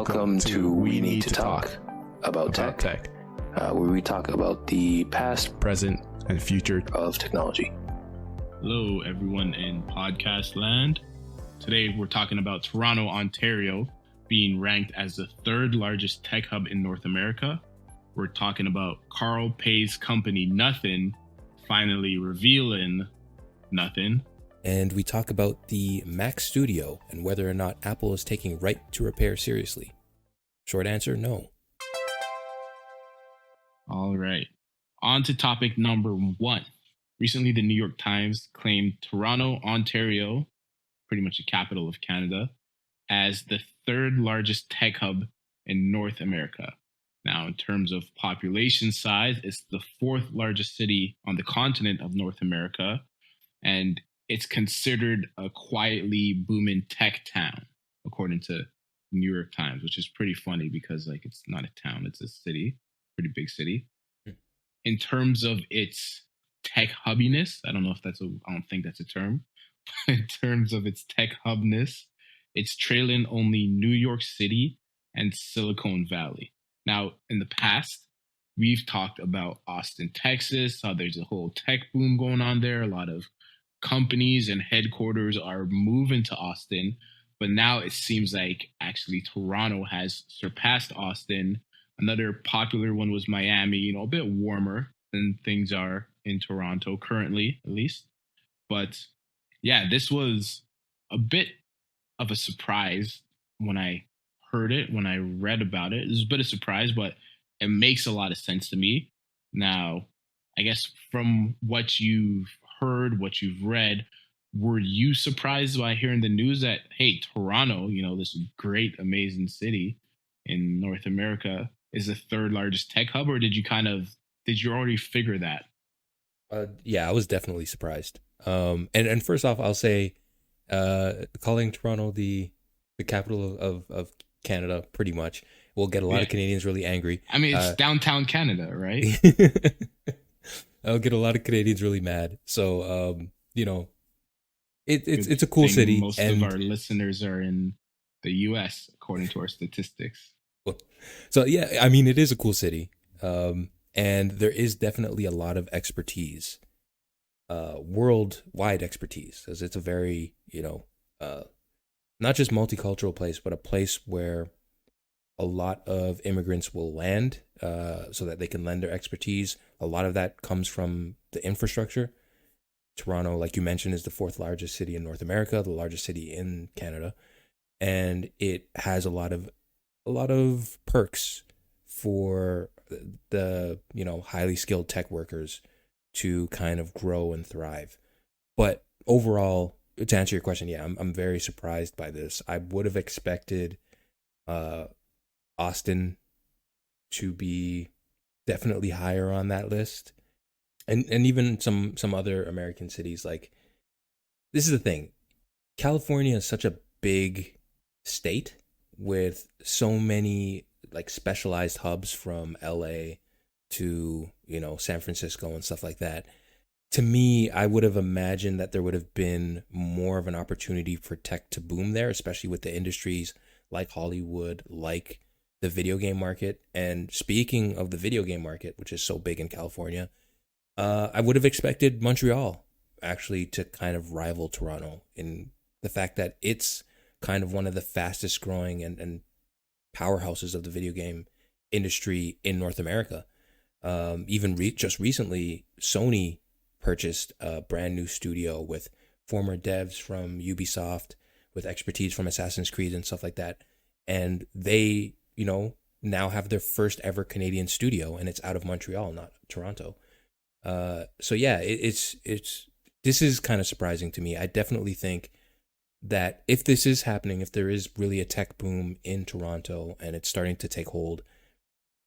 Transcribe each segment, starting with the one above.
Welcome to We Need to Talk about tech, where we talk about the past, present, and future of technology. Hello, everyone in podcast land. Today, we're talking about Toronto, Ontario, being ranked as the third largest tech hub in North America. We're talking about Carl Pei's company, Nothing, finally revealing nothing. And we talk about the Mac Studio and whether or not Apple is taking right to repair seriously. Short answer, no. All right. On to topic number one. Recently, the New York Times claimed Toronto, Ontario, pretty much the capital of Canada, as the third largest tech hub in North America. Now, in terms of population size, it's the fourth largest city on the continent of North America, and it's considered a quietly booming tech town, according to New York Times, which is pretty funny because it's not a town, it's a city, pretty big city. In terms of its tech hubbiness, I don't think that's a term. In terms of its tech hubness, it's trailing only New York City and Silicon Valley. Now, in the past, we've talked about Austin, Texas, how there's a whole tech boom going on there. A lot of companies and headquarters are moving to Austin, but now it seems like actually Toronto has surpassed Austin. Another popular one was Miami, a bit warmer than things are in Toronto currently, at least. But yeah, this was a bit of a surprise when I heard it, when I read about it. It was a bit of a surprise, but it makes a lot of sense to me. Now, I guess from what you've heard, what you've read, were you surprised by hearing the news that, hey, Toronto, this great, amazing city in North America, is the third largest tech hub, or did you already figure that? Yeah, I was definitely surprised. And first off, I'll say, calling Toronto the capital of Canada, pretty much, will get a lot of Canadians really angry. I mean, it's downtown Canada, right? I'll get a lot of Canadians really mad. So, it's a cool city. Most of our listeners are in the U.S., according to our statistics. So, yeah, I mean, it is a cool city. And there is definitely a lot of expertise, worldwide expertise, as it's a very, not just multicultural place, but a place where a lot of immigrants will land so that they can lend their expertise. A lot of that comes from the infrastructure. Toronto, like you mentioned, is the fourth largest city in North America, the largest city in Canada, and it has a lot of perks for the highly skilled tech workers to kind of grow and thrive. But overall, to answer your question, yeah, I'm very surprised by this. I would have expected Austin to be definitely higher on that list, and even some other American cities. Like, this is the thing, California is such a big state with so many specialized hubs, from LA to San Francisco and stuff like that. To me, I would have imagined that there would have been more of an opportunity for tech to boom there, especially with the industries like Hollywood, like the video game market. And speaking of the video game market, which is so big in California, I would have expected Montreal actually to kind of rival Toronto in the fact that it's kind of one of the fastest growing and powerhouses of the video game industry in North America. Even just recently, Sony purchased a brand new studio with former devs from Ubisoft, with expertise from Assassin's Creed and stuff like that. And they, now have their first ever Canadian studio, and it's out of Montreal, not Toronto. So yeah, this is kind of surprising to me. I definitely think that if this is happening, if there is really a tech boom in Toronto and it's starting to take hold,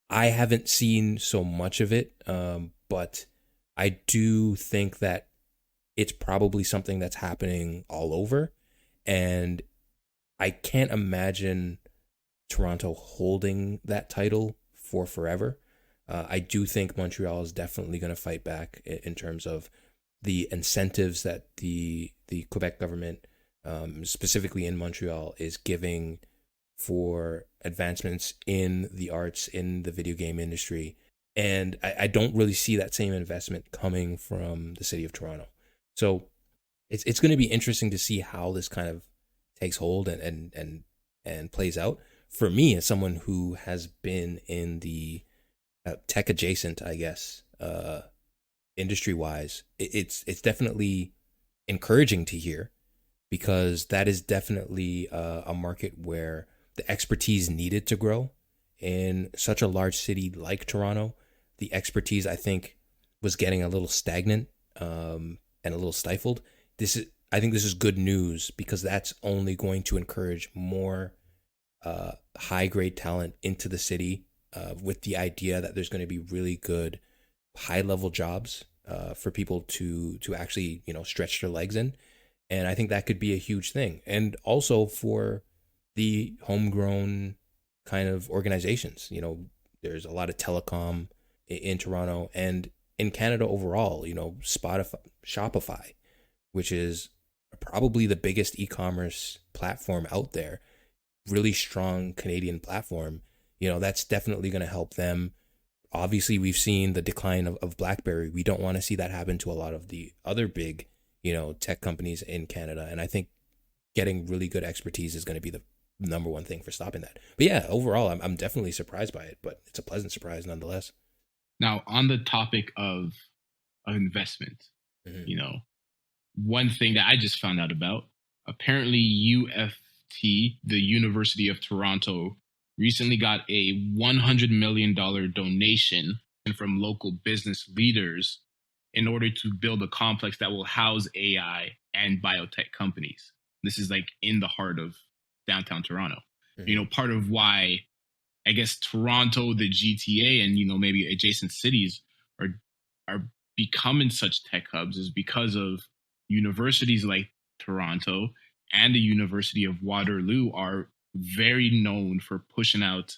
I haven't seen so much of it, but I do think that it's probably something that's happening all over, and I can't imagine Toronto holding that title for forever. I do think Montreal is definitely going to fight back in terms of the incentives that the Quebec government, specifically in Montreal, is giving for advancements in the arts, in the video game industry. And I don't really see that same investment coming from the city of Toronto. So it's going to be interesting to see how this kind of takes hold and plays out. For me, as someone who has been in the tech adjacent, I guess, industry wise, it's definitely encouraging to hear, because that is definitely a market where the expertise needed to grow in such a large city like Toronto. The expertise, I think, was getting a little stagnant and a little stifled. I think this is good news, because that's only going to encourage more high grade talent into the city, with the idea that there's going to be really good high level jobs for people to actually, stretch their legs in. And I think that could be a huge thing. And also for the homegrown kind of organizations, there's a lot of telecom in Toronto and in Canada overall, Shopify, which is probably the biggest e-commerce platform out there, really strong Canadian platform. That's definitely going to help them. Obviously, we've seen the decline of BlackBerry. We don't want to see that happen to a lot of the other big, tech companies in Canada. And I think getting really good expertise is going to be the number one thing for stopping that. But yeah, overall, I'm definitely surprised by it, but it's a pleasant surprise nonetheless. Now, on the topic of investment, one thing that I just found out about, apparently UFT, the University of Toronto, recently got a $100 million donation from local business leaders in order to build a complex that will house AI and biotech companies. This is like in the heart of downtown Toronto. Part of why I guess Toronto, the GTA, and maybe adjacent cities are becoming such tech hubs is because of universities like Toronto and the University of Waterloo are very known for pushing out,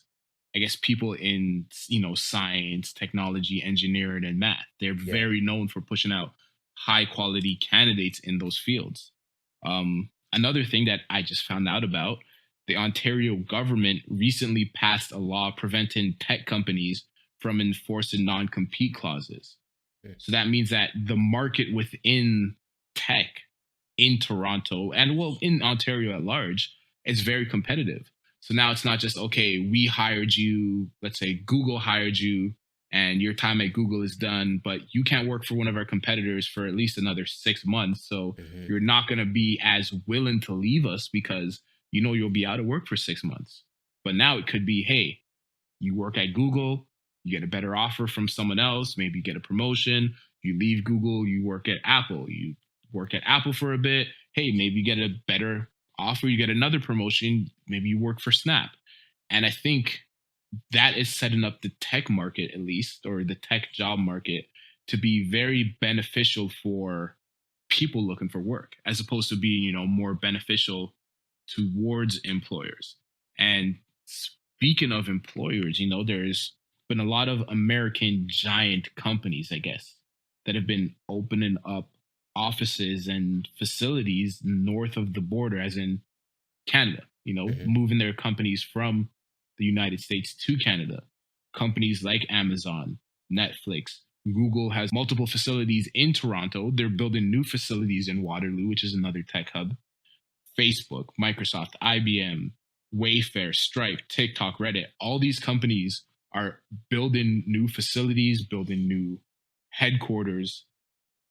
I guess, people in science, technology, engineering, and math. They're very known for pushing out high quality candidates in those fields. Another thing that I just found out about, the Ontario government recently passed a law preventing tech companies from enforcing non-compete clauses. So that means that the market within tech in Toronto and in Ontario at large is very competitive. So now it's not just, okay, we hired you, let's say Google hired you and your time at Google is done, but you can't work for one of our competitors for at least another 6 months. So you're not going to be as willing to leave us because you'll be out of work for 6 months. But now it could be, hey, you work at Google, you get a better offer from someone else, maybe you get a promotion, you leave Google, you work at Apple, you work at Apple for a bit, hey, maybe you get a better offer, you get another promotion, maybe you work for Snap. And I think that is setting up the tech market, at least, or the tech job market, to be very beneficial for people looking for work, as opposed to being, more beneficial towards employers. And speaking of employers, there's been a lot of American giant companies, I guess, that have been opening up offices and facilities north of the border, as in Canada, moving their companies from the United States to Canada. Companies like Amazon, Netflix, Google has multiple facilities in Toronto. They're building new facilities in Waterloo, which is another tech hub. Facebook, Microsoft, IBM, Wayfair, Stripe, TikTok, Reddit, all these companies are building new facilities, building new headquarters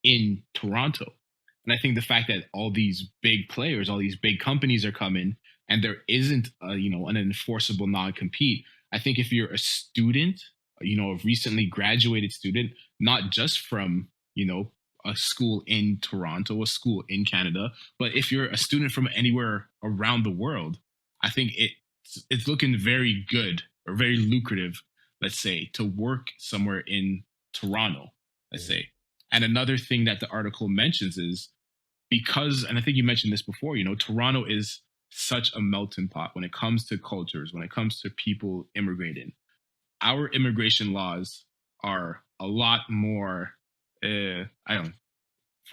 in Toronto. And I think the fact that all these big players, all these big companies are coming and there isn't an enforceable non-compete, I think if you're a student, a recently graduated student, not just from, a school in Toronto, a school in Canada, but if you're a student from anywhere around the world, I think it's looking very good or very lucrative, let's say, to work somewhere in Toronto, let's say. And another thing that the article mentions is because, and I think you mentioned this before, Toronto is such a melting pot when it comes to cultures, when it comes to people immigrating. Our immigration laws are a lot more, for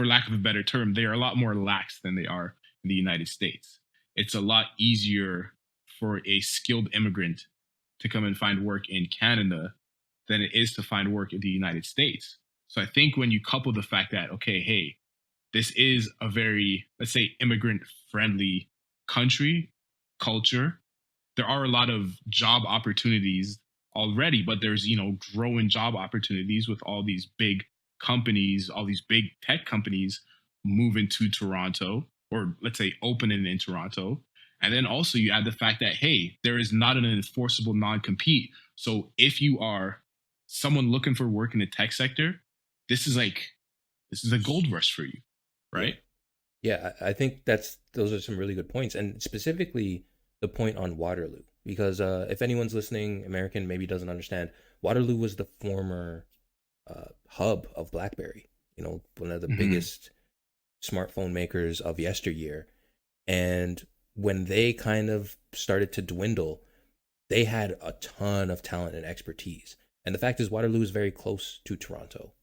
lack of a better term, they are a lot more lax than they are in the United States. It's a lot easier for a skilled immigrant to come and find work in Canada than it is to find work in the United States. So I think when you couple the fact that, okay, hey, this is a very, let's say, immigrant friendly country, culture, there are a lot of job opportunities already, but there's, growing job opportunities with all these big companies, all these big tech companies moving to Toronto, or let's say opening in Toronto. And then also you add the fact that, hey, there is not an enforceable non-compete. So if you are someone looking for work in the tech sector, this is a gold rush for you, right? Yeah, I think those are some really good points, and specifically the point on Waterloo, because if anyone's listening, American, maybe doesn't understand, Waterloo was the former hub of BlackBerry, one of the biggest smartphone makers of yesteryear. And when they kind of started to dwindle, they had a ton of talent and expertise. And the fact is, Waterloo is very close to Toronto,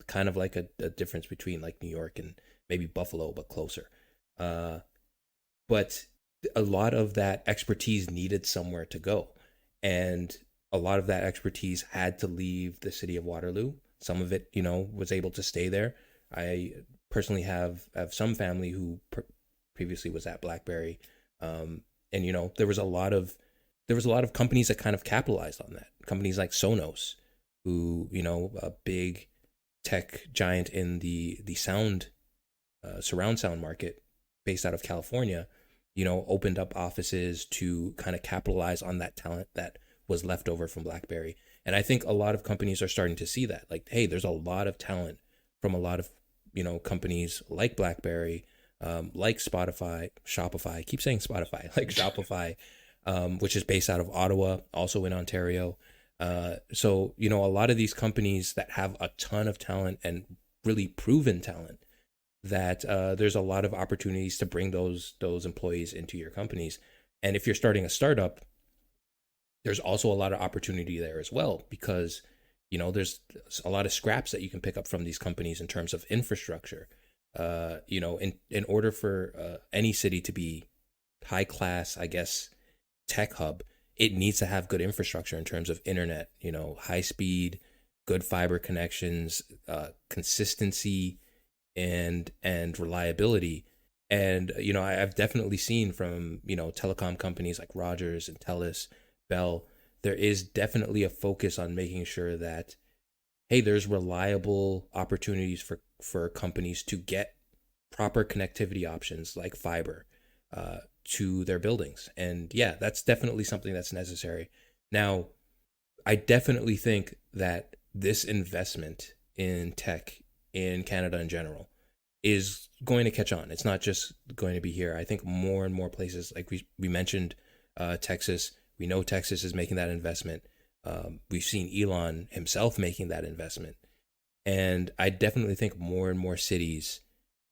kind of like a difference between like New York and maybe Buffalo, but closer. But a lot of that expertise needed somewhere to go. And a lot of that expertise had to leave the city of Waterloo. Some of it, was able to stay there. I personally have some family who previously was at BlackBerry. And, there was a lot of companies that kind of capitalized on that. Companies like Sonos, who, a big tech giant in the sound, surround sound market based out of California, opened up offices to kind of capitalize on that talent that was left over from BlackBerry. And I think a lot of companies are starting to see that, like, hey, there's a lot of talent from a lot of, companies like BlackBerry, like Shopify, I keep saying Spotify, like Shopify, which is based out of Ottawa, also in Ontario. So, a lot of these companies that have a ton of talent and really proven talent, that there's a lot of opportunities to bring those employees into your companies. And if you're starting a startup, there's also a lot of opportunity there as well, because, there's a lot of scraps that you can pick up from these companies in terms of infrastructure. In order for any city to be high class, I guess, tech hub, it needs to have good infrastructure in terms of internet, high speed, good fiber connections, consistency, and reliability. And I've definitely seen from telecom companies like Rogers and Telus, Bell, there is definitely a focus on making sure that, hey, there's reliable opportunities for companies to get proper connectivity options like fiber to their buildings. And yeah, that's definitely something that's necessary. Now, I definitely think that this investment in tech in Canada in general is going to catch on. It's not just going to be here. I think more and more places, like we mentioned, Texas. We know Texas is making that investment. We've seen Elon himself making that investment. And I definitely think more and more cities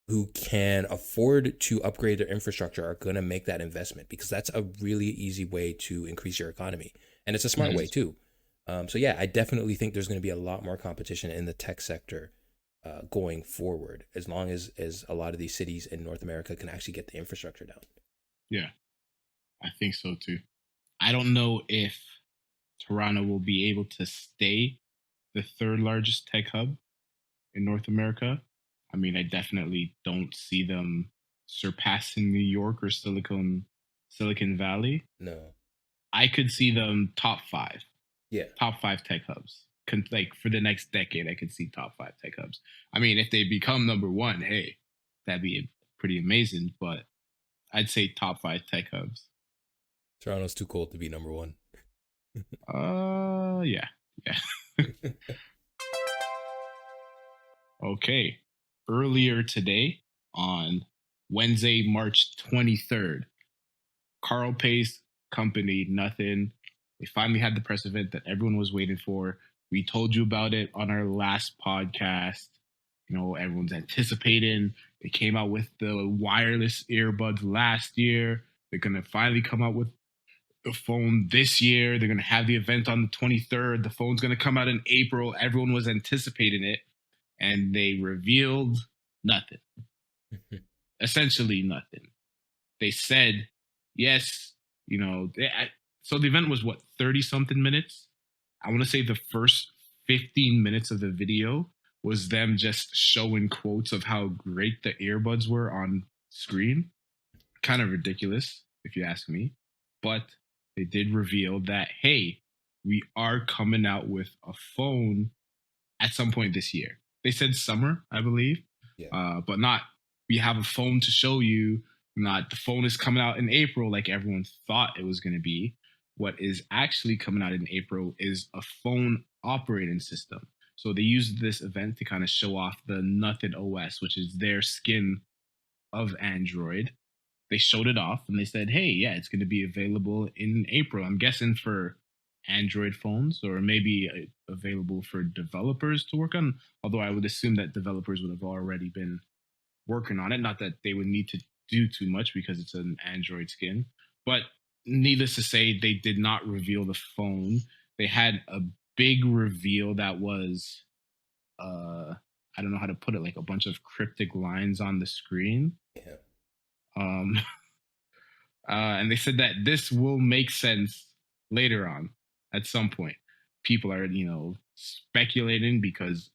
who can afford to upgrade their infrastructure are going to make that investment, because that's a really easy way to increase your economy. And it's a smart way too. So yeah, I definitely think there's going to be a lot more competition in the tech sector going forward, as long as a lot of these cities in North America can actually get the infrastructure down. Yeah, I think so too. I don't know if Toronto will be able to stay the third largest tech hub in North America. I mean, I definitely don't see them surpassing New York or Silicon Valley. No. I could see them top 5. Yeah. Top 5 tech hubs. Like for the next decade, I could see top 5 tech hubs. I mean, if they become number 1, hey, that'd be pretty amazing. But I'd say top 5 tech hubs. Toronto's too cold to be number 1. Yeah. Okay. Earlier today, on Wednesday, March 23rd, Carl Pei's company, Nothing, they finally had the press event that everyone was waiting for. We told you about it on our last podcast. Everyone's anticipating. They came out with the wireless earbuds last year. They're going to finally come out with the phone this year. They're going to have the event on the 23rd. The phone's going to come out in April. Everyone was anticipating it. And they revealed nothing. Essentially nothing. They said, yes, So the event was what, 30 something minutes. I want to say the first 15 minutes of the video was them just showing quotes of how great the earbuds were on screen. Kind of ridiculous, if you ask me. But they did reveal that, hey, we are coming out with a phone at some point this year. They said summer, I believe, but not we have a phone to show you. Not the phone is coming out in April like everyone thought it was going to be. What is actually coming out in April is a phone operating system. So they used this event to kind of show off the Nothing OS, which is their skin of Android. They showed it off and they said, hey, yeah, it's going to be available in April. I'm guessing for Android phones, or maybe available for developers to work on. Although I would assume that developers would have already been working on it. Not that they would need to do too much because it's an Android skin. But needless to say, they did not reveal the phone. They had a big reveal that was, I don't know how to put it, like a bunch of cryptic lines on the screen. Yeah. And they said that this will make sense later on at some point. People are, speculating because,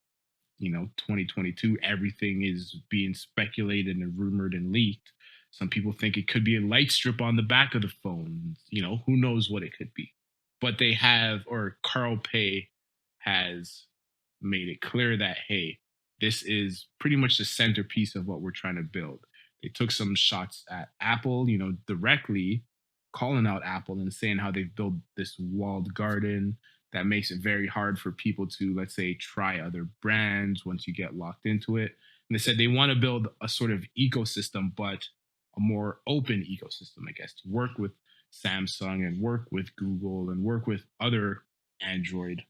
2022, everything is being speculated and rumored and leaked. Some people think it could be a light strip on the back of the phone. Who knows what it could be. But Carl Pei has made it clear that, hey, this is pretty much the centerpiece of what we're trying to build. They took some shots at Apple, directly calling out Apple and saying how they've built this walled garden that makes it very hard for people to, let's say, try other brands once you get locked into it. And they said they want to build a sort of ecosystem, but a more open ecosystem, I guess, to work with Samsung and work with Google and work with other Android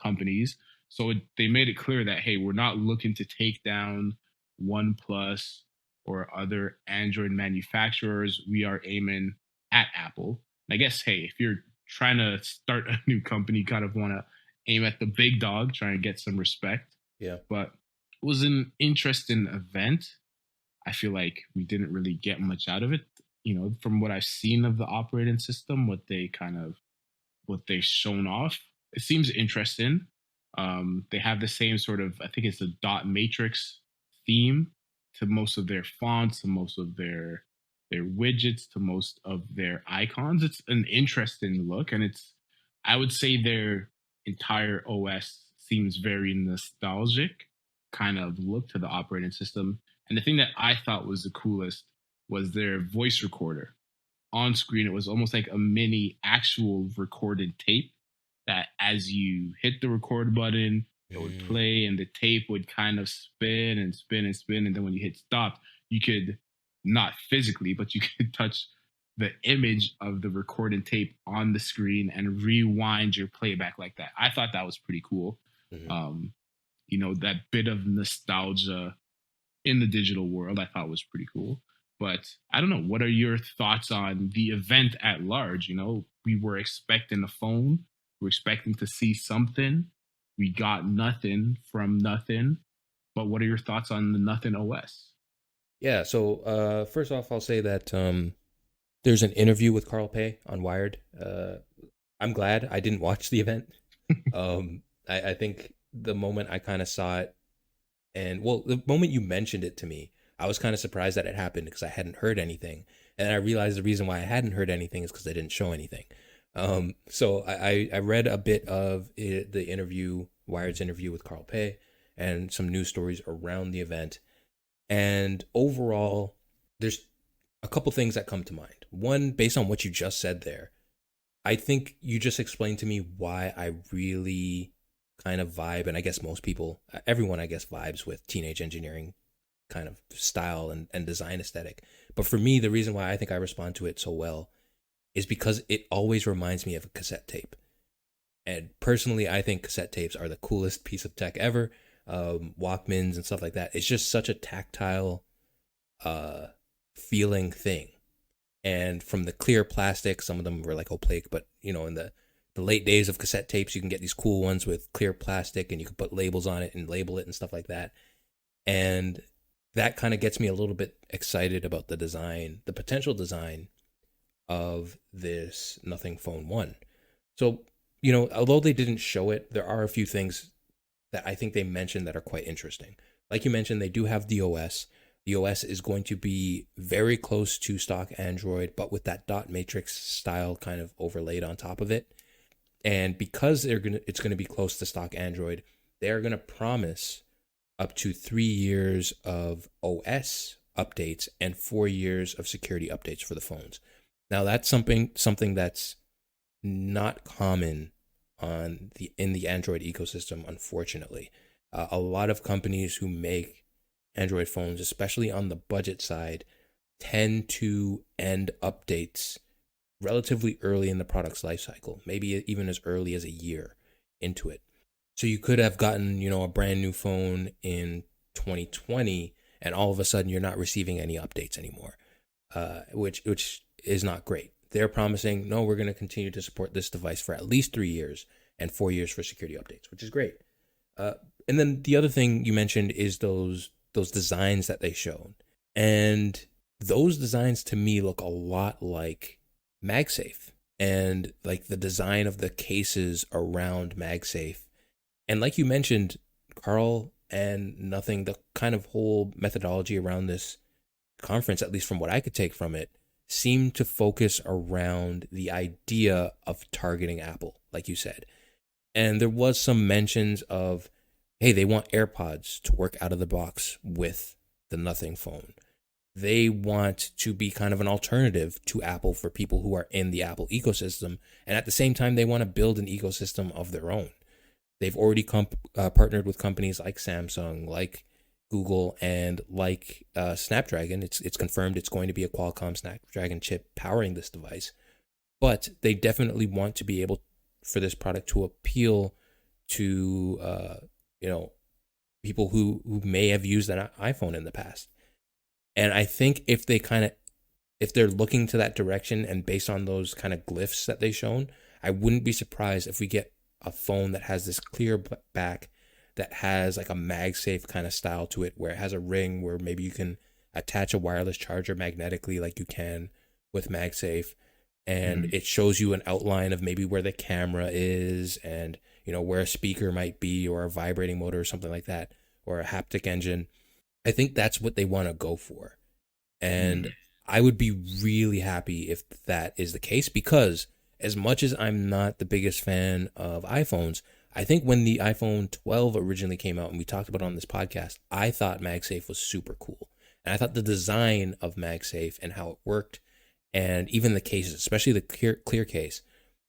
companies. So they made it clear that, hey, we're not looking to take down OnePlus or other Android manufacturers. We are aiming at Apple. And I guess, hey, if you're trying to start a new company, you kind of want to aim at the big dog, trying to get some respect. Yeah. But it was an interesting event. I feel like we didn't really get much out of it. From what I've seen of the operating system, what they've shown off, it seems interesting. They have the same sort of, I think it's the dot matrix theme to most of their fonts, to most of their widgets, to most of their icons. It's an interesting look, and I would say their entire OS seems very nostalgic kind of look to the operating system. And the thing that I thought was the coolest was their voice recorder. On screen, it was almost like a mini actual recorded tape that as you hit the record button, it would play and the tape would kind of spin and spin and spin. And then when you hit stop, you could, not physically, but you could touch the image of the recorded tape on the screen and rewind your playback like that. I thought that was pretty cool. That bit of nostalgia in the digital world, I thought was pretty cool. But I don't know, what are your thoughts on the event at large? We were expecting a phone. We're expecting to see something. We got nothing from nothing. But what are your thoughts on the Nothing OS? Yeah, so first off, I'll say that there's an interview with Carl Pei on Wired. I'm glad I didn't watch the event. I think the moment I kind of saw it, the moment you mentioned it to me, I was kind of surprised that it happened because I hadn't heard anything. And I realized the reason why I hadn't heard anything is because they didn't show anything. So I read a bit of the interview, Wired's interview with Carl Pei, and some news stories around the event. And overall, there's a couple things that come to mind. One, based on what you just said there, I think you just explained to me why I really kind of vibe, and I guess most people, everyone I guess vibes with teenage engineering kind of style and design aesthetic. But for me, the reason why I think I respond to it so well is because it always reminds me of a cassette tape. And personally, I think cassette tapes are the coolest piece of tech ever. Walkmans and stuff like that. It's just such a tactile feeling thing. And from the clear plastic, some of them were like opaque, but in the late days of cassette tapes, you can get these cool ones with clear plastic and you can put labels on it and label it and stuff like that. And that kind of gets me a little bit excited about the design, the potential design of this Nothing Phone 1. So, you know, although they didn't show it, there are a few things that I think they mentioned that are quite interesting. Like you mentioned, they do have the OS. The OS is going to be very close to stock Android, but with that dot matrix style kind of overlaid on top of it. And because it's gonna be close to stock Android, they're gonna promise up to 3 years of OS updates and 4 years of security updates for the phones. Now that's something that's not common in the Android ecosystem, unfortunately. A lot of companies who make Android phones, especially on the budget side, tend to end updates relatively early in the product's life cycle, maybe even as early as a year into it. So you could have gotten, you know, a brand new phone in 2020, and all of a sudden you're not receiving any updates anymore, which is not great. They're promising, no, we're going to continue to support this device for at least 3 years and 4 years for security updates, which is great. And then the other thing you mentioned is those designs that they showed. And those designs to me look a lot like MagSafe and like the design of the cases around MagSafe. And like you mentioned, Carl and Nothing, the kind of whole methodology around this conference, at least from what I could take from it, seemed to focus around the idea of targeting Apple, like you said. And there was some mentions of, hey, they want AirPods to work out of the box with the Nothing phone. They want to be kind of an alternative to Apple for people who are in the Apple ecosystem. And at the same time, they want to build an ecosystem of their own. They've already partnered with companies like Samsung, like Google, and like Snapdragon. It's confirmed it's going to be a Qualcomm Snapdragon chip powering this device. But they definitely want to be able for this product to appeal to people who may have used an iPhone in the past. And I think if they're looking to that direction and based on those kind of glyphs that they've shown, I wouldn't be surprised if we get a phone that has this clear back, that has like a MagSafe kind of style to it, where it has a ring where maybe you can attach a wireless charger magnetically like you can with MagSafe. And it shows you an outline of maybe where the camera is and, you know, where a speaker might be or a vibrating motor or something like that, or a haptic engine. I think that's what they want to go for. And I would be really happy if that is the case, because as much as I'm not the biggest fan of iPhones, I think when the iPhone 12 originally came out and we talked about it on this podcast, I thought MagSafe was super cool. And I thought the design of MagSafe and how it worked, and even the cases, especially the clear case,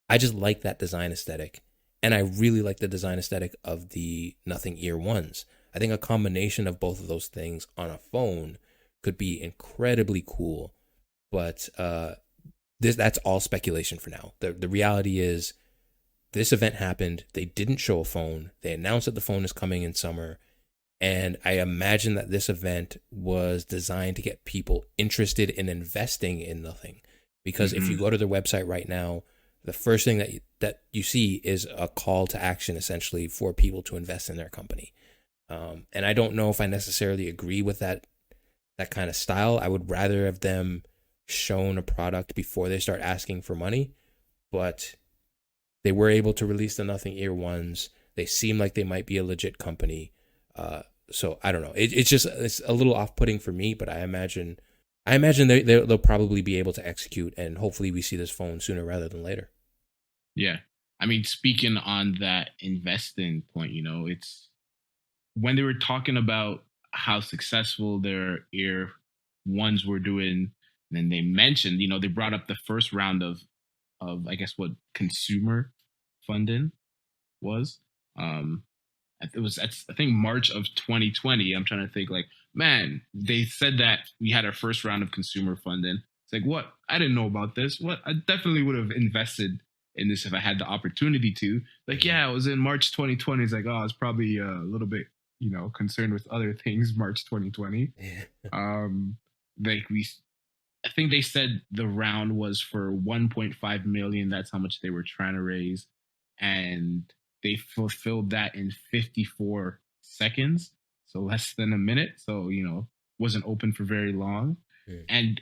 I just like that design aesthetic. And I really like the design aesthetic of the Nothing Ear 1s. I think a combination of both of those things on a phone could be incredibly cool. But that's all speculation for now. The reality is this event happened. They didn't show a phone. They announced that the phone is coming in summer. And I imagine that this event was designed to get people interested in investing in Nothing. Because if you go to their website right now, the first thing that you see is a call to action, essentially, for people to invest in their company. And I don't know if I necessarily agree with that kind of style. I would rather have them shown a product before they start asking for money. But they were able to release the Nothing Ear 1s. They seem like they might be a legit company. So I don't know. It's a little off-putting for me, but I imagine they'll probably be able to execute, and hopefully we see this phone sooner rather than later. Yeah. I mean, speaking on that investing point, you know, it's when they were talking about how successful their Ear 1s were doing, and then they mentioned, you know, they brought up the first round of I guess what consumer funding was. It was, I think, March of 2020. I'm trying to think, like, man, they said that we had our first round of consumer funding. It's like, what? I didn't know about this. What? I definitely would have invested in this if I had the opportunity to. Like, yeah, it was in March 2020. It's like, oh, I was probably a little bit, you know, concerned with other things. March 2020. I think they said the round was for 1.5 million. That's how much they were trying to raise, and they fulfilled that in 54 seconds, so less than a minute. So, you know, wasn't open for very long. And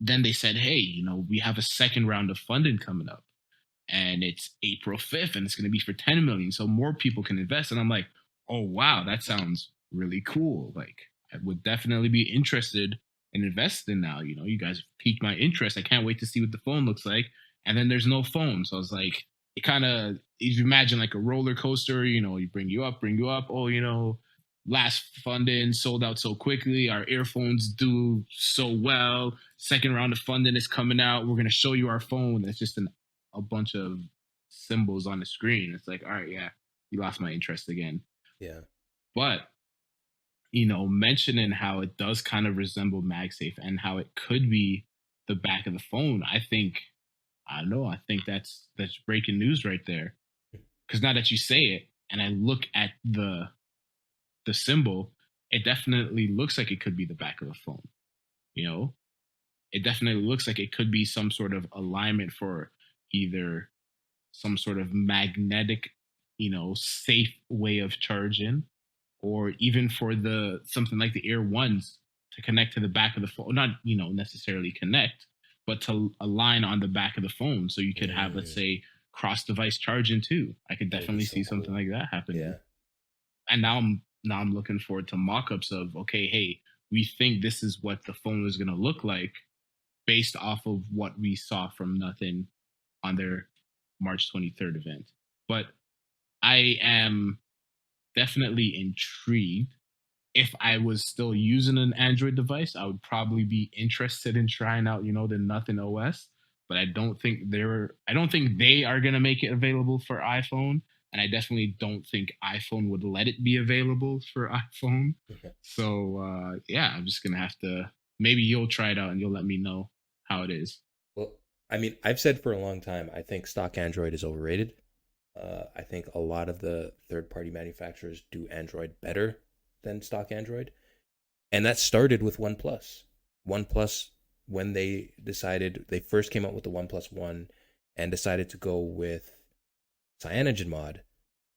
then they said, hey, we have a second round of funding coming up, and it's April 5th, and it's going to be for 10 million, so more people can invest. And I'm like, oh wow, that sounds really cool. Like, I would definitely be interested in investing now. You guys have piqued my interest. I can't wait to see what the phone looks like. And then there's no phone, so I was like, it kind of, if you imagine like a roller coaster, you bring you up. Oh, last funding sold out so quickly. Our earphones do so well. Second round of funding is coming out. We're going to show you our phone. It's just a bunch of symbols on the screen. It's like, all right, yeah, you lost my interest again. Yeah. But, mentioning how it does kind of resemble MagSafe and how it could be the back of the phone, I don't know. I think that's breaking news right there. Because now that you say it, and I look at the symbol, it definitely looks like it could be the back of the phone. It definitely looks like it could be some sort of alignment for either some sort of magnetic, safe way of charging, or even for something like the Air Ones to connect to the back of the phone. Not, necessarily connect, but to align on the back of the phone, so you could have, let's say, cross-device charging too. I could definitely see something like that happening. Yeah. And now I'm looking forward to mock-ups of, okay, hey, we think this is what the phone is going to look like based off of what we saw from Nothing on their March 23rd event. But I am definitely intrigued. If I was still using an Android device, I would probably be interested in trying out, the Nothing OS. But I don't think they are going to make it available for iPhone. And I definitely don't think iPhone would let it be available for iPhone. Okay. So, yeah, I'm just going to have to, maybe you'll try it out and you'll let me know how it is. Well, I mean, I've said for a long time, I think stock Android is overrated. I think a lot of the third-party manufacturers do Android better than stock Android. And that started with OnePlus. OnePlus, when they first came out with the OnePlus One and decided to go with CyanogenMod,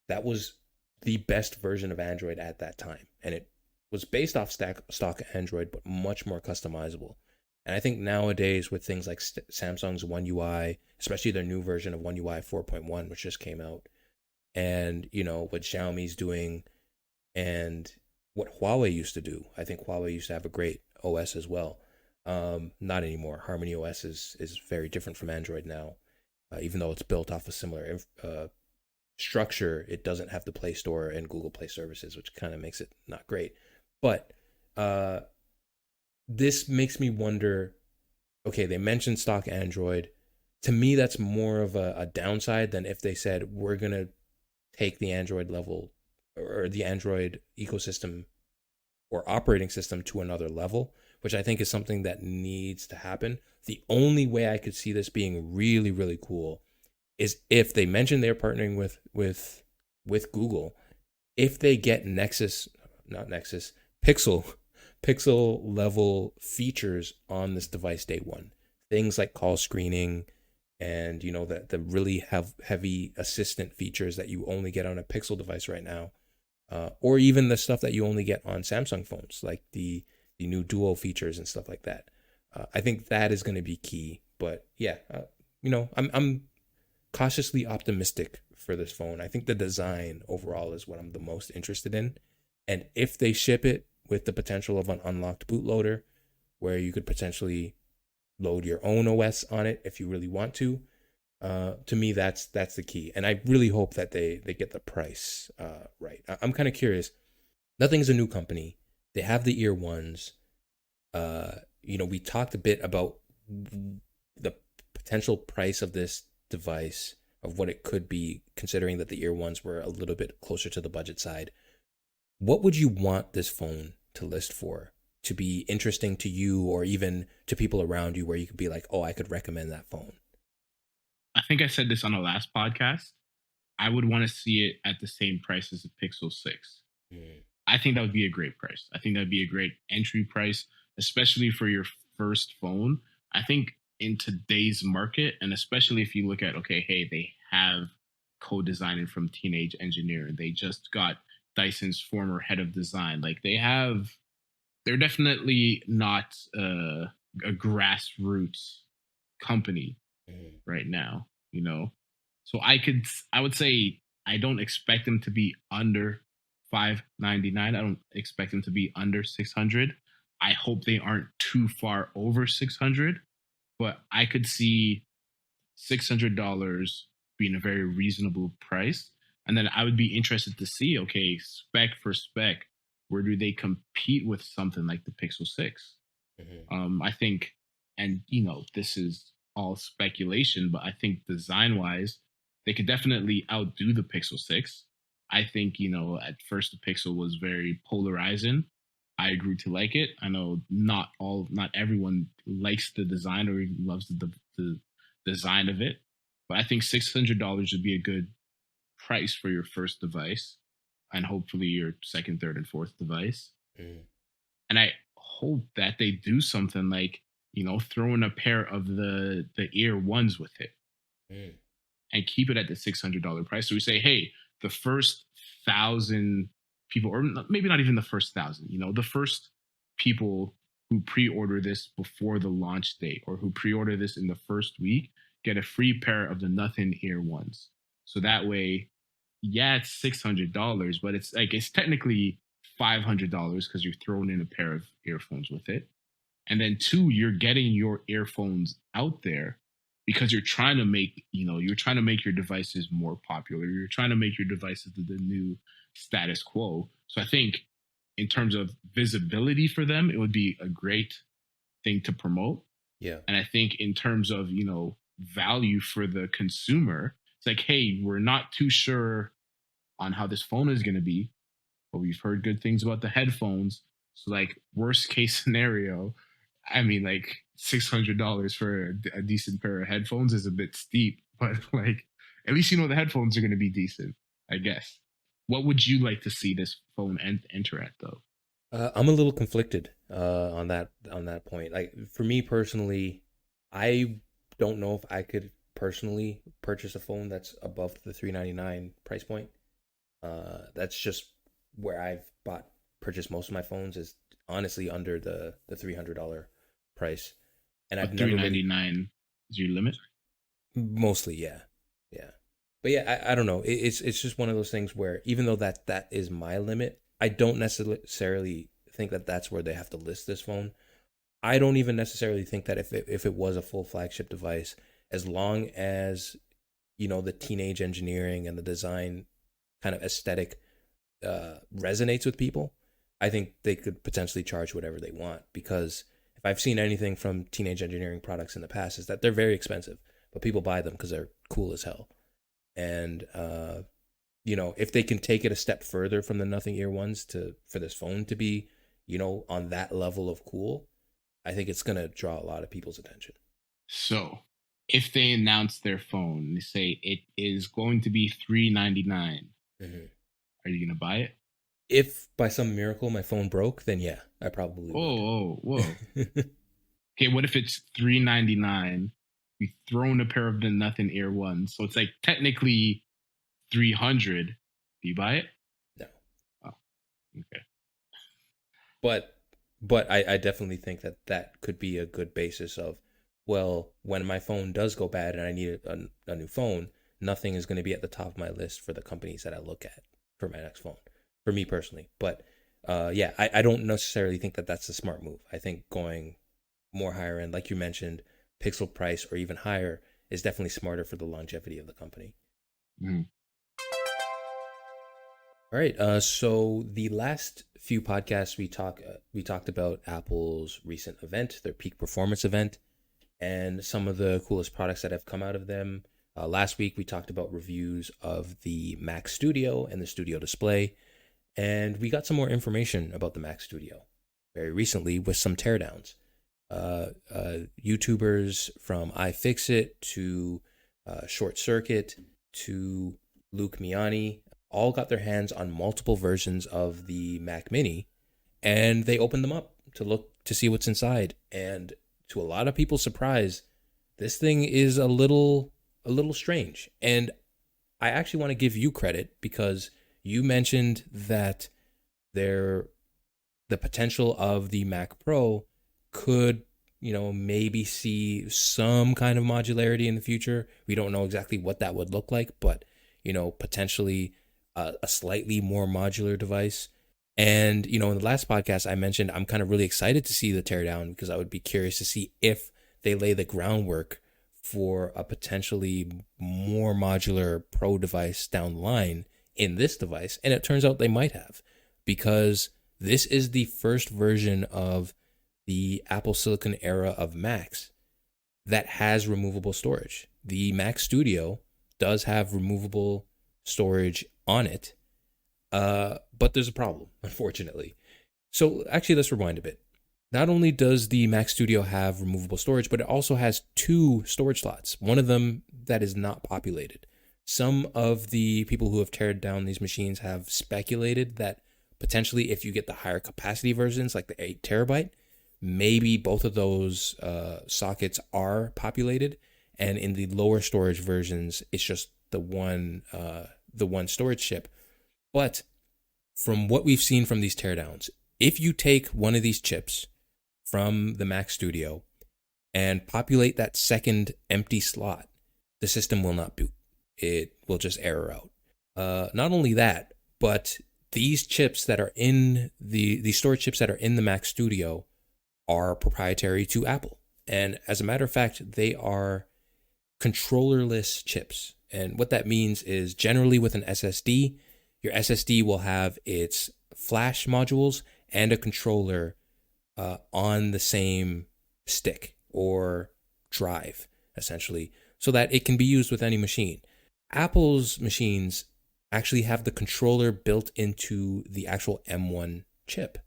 that was the best version of Android at that time. And it was based off stock Android, but much more customizable. And I think nowadays with things like Samsung's One UI, especially their new version of One UI 4.1, which just came out, and, what Xiaomi's doing and what Huawei used to do. I think Huawei used to have a great OS as well. Not anymore. Harmony OS is very different from Android now. Even though it's built off a similar structure, it doesn't have the Play Store and Google Play services, which kind of makes it not great. But this makes me wonder, okay, they mentioned stock Android. To me, that's more of a downside than if they said, we're going to take the Android level or the Android ecosystem or operating system to another level, which I think is something that needs to happen. The only way I could see this being really, really cool is if they mention they're partnering with Google, if they get Pixel level features on this device day one. Things like call screening and, the really heavy assistant features that you only get on a Pixel device right now. Or even the stuff that you only get on Samsung phones, like the new Duo features and stuff like that. I think that is going to be key. But yeah, I'm cautiously optimistic for this phone. I think the design overall is what I'm the most interested in. And if they ship it with the potential of an unlocked bootloader, where you could potentially load your own OS on it if you really want to me, that's the key. And I really hope that they get the price right. I'm kind of curious. Nothing's a new company. They have the Ear Ones. We talked a bit about the potential price of this device, of what it could be, considering that the Ear Ones were a little bit closer to the budget side. What would you want this phone to list for, to be interesting to you or even to people around you, where you could be like, oh, I could recommend that phone? I think I said this on the last podcast. I would want to see it at the same price as the Pixel 6. I think that would be a great price. I think that'd be a great entry price, especially for your first phone. I think in today's market, and especially if you look at, okay, hey, they have co-designing from Teenage Engineer. They just got Dyson's former head of design. Like, they're definitely not a grassroots company right now, So I would say I don't expect them to be under 599. I don't expect them to be under 600. I hope they aren't too far over 600, but I could see $600 being a very reasonable price. And then I would be interested to see, okay, spec for spec, where do they compete with something like the Pixel 6? I think, and this is all speculation, but I think design wise, they could definitely outdo the Pixel 6. I think, at first the Pixel was very polarizing. I agree to like it. I know not everyone likes the design or even loves the design of it, but I think $600 would be a good price for your first device and hopefully your second, third, and fourth device. And I hope that they do something like, throw in a pair of the Ear Ones with it and keep it at the $600 price. So we say, hey, the first 1,000 people, or maybe not even the first 1,000, the first people who pre-order this before the launch date or who pre-order this in the first week get a free pair of the Nothing Ear Ones. So that way, yeah, it's $600, but it's technically $500 because you're throwing in a pair of earphones with it. And then 2, you're getting your earphones out there because you're trying to make, your devices more popular. You're trying to make your devices the new status quo. So I think in terms of visibility for them, it would be a great thing to promote. Yeah. And I think in terms of, value for the consumer, it's like, hey, we're not too sure on how this phone is going to be, but we've heard good things about the headphones. So like worst case scenario, I mean, like $600 for a decent pair of headphones is a bit steep, but like at least the headphones are going to be decent, I guess. What would you like to see this phone enter at though? I'm a little conflicted on that point. Like for me personally, I don't know if I could personally purchase a phone that's above the $399 price point. That's just where I've purchased most of my phones, is honestly under the $300 price. And I've never $399 is your limit? Mostly, yeah. But yeah, I don't know. It's just one of those things where even though that is my limit, I don't necessarily think that that's where they have to list this phone. I don't even necessarily think that if it was a full flagship device, as long as the teenage engineering and the design kind of aesthetic resonates with people, I think they could potentially charge whatever they want. Because if I've seen anything from teenage engineering products in the past, is that they're very expensive, but people buy them because they're cool as hell. And if they can take it a step further from the Nothing Ear Ones for this phone to be on that level of cool, I think it's gonna draw a lot of people's attention. So if they announce their phone, they say it is going to be $399, are you gonna buy it? If by some miracle my phone broke, then yeah, I probably would. Whoa. Okay, what if it's $399? We throw in a pair of the Nothing Ear Ones, so it's like technically $300. Do you buy it? No. Oh, okay. But I definitely think that could be a good basis of, well, when my phone does go bad and I need a new phone, Nothing is going to be at the top of my list for the companies that I look at for my next phone, for me personally. But yeah, I don't necessarily think that that's a smart move. I think going more higher end, like you mentioned, Pixel price or even higher, is definitely smarter for the longevity of the company. All right. So the last few podcasts we talked about Apple's recent event, their peak performance event, and some of the coolest products that have come out of them. Last week we talked about reviews of the Mac Studio and the Studio Display, and we got some more information about the Mac Studio very recently with some teardowns. YouTubers from iFixit to Short Circuit to Luke Miani all got their hands on multiple versions of the Mac Mini, and they opened them up to see what's inside. And to a lot of people's surprise, this thing is a little strange. And I actually want to give you credit because you mentioned that the potential of the Mac Pro could, maybe see some kind of modularity in the future. We don't know exactly what that would look like, but, potentially a slightly more modular device. And, in the last podcast I mentioned, I'm kind of really excited to see the teardown because I would be curious to see if they lay the groundwork for a potentially more modular Pro device down the line in this device. And it turns out they might have, because this is the first version of the Apple Silicon era of Macs that has removable storage. The Mac Studio does have removable storage on it, but there's a problem, unfortunately. So actually, let's rewind a bit. Not only does the Mac Studio have removable storage, but it also has 2 storage slots, one of them that is not populated. Some of the people who have teared down these machines have speculated that potentially if you get the higher capacity versions, like the 8 terabyte, maybe both of those sockets are populated, and in the lower storage versions, it's just the one storage chip. But from what we've seen from these teardowns, if you take one of these chips from the Mac Studio and populate that second empty slot, the system will not boot. It will just error out. Not only that, but these chips that are in the storage chips that are in the Mac Studio are proprietary to Apple. And as a matter of fact, they are controllerless chips. And what that means is generally with an SSD, your SSD will have its flash modules and a controller on the same stick or drive, essentially, so that it can be used with any machine. Apple's machines actually have the controller built into the actual M1 chip.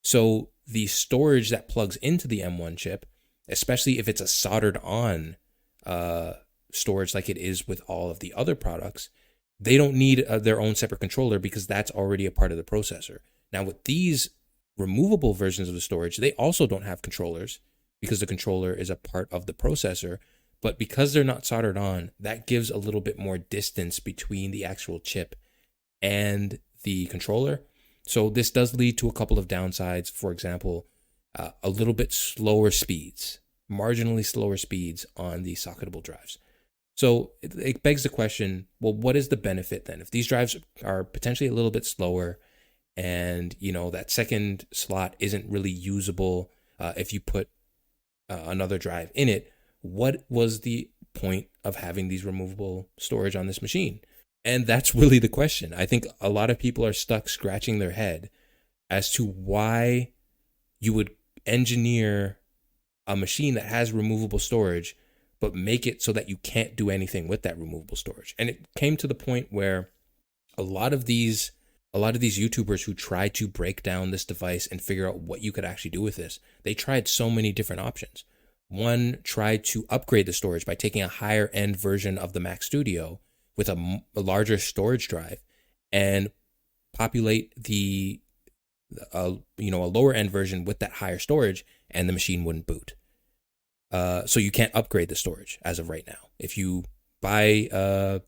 So the storage that plugs into the M1 chip, especially if it's a soldered on storage like it is with all of the other products, they don't need their own separate controller because that's already a part of the processor. Now with these removable versions of the storage, they also don't have controllers because the controller is a part of the processor. But because they're not soldered on, that gives a little bit more distance between the actual chip and the controller. So this does lead to a couple of downsides. For example, a little bit slower speeds, marginally slower speeds on the socketable drives. So it begs the question, well, what is the benefit then? If these drives are potentially a little bit slower and, that second slot isn't really usable if you put another drive in it, what was the point of having these removable storage on this machine? And that's really the question. I think a lot of people are stuck scratching their head as to why you would engineer a machine that has removable storage, but make it so that you can't do anything with that removable storage. And it came to the point where a lot of these YouTubers who tried to break down this device and figure out what you could actually do with this, they tried so many different options. One tried to upgrade the storage by taking a higher end version of the Mac Studio with a larger storage drive and populate a lower end version with that higher storage, and the machine wouldn't boot. So you can't upgrade the storage as of right now. If you buy a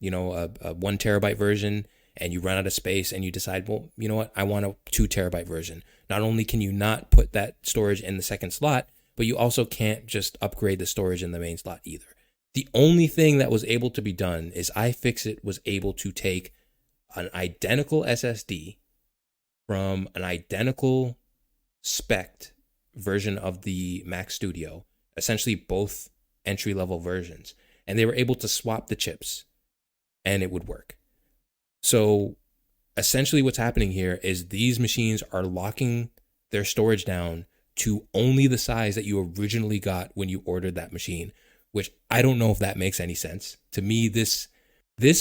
1 terabyte version and you run out of space and you decide, well, you know what, I want a 2 terabyte version. Not only can you not put that storage in the second slot, but you also can't just upgrade the storage in the main slot either. The only thing that was able to be done is iFixit was able to take an identical SSD from an identical spec'd version of the Mac Studio, essentially both entry-level versions, and they were able to swap the chips, and it would work. So essentially what's happening here is these machines are locking their storage down to only the size that you originally got when you ordered that machine, which I don't know if that makes any sense. To me, this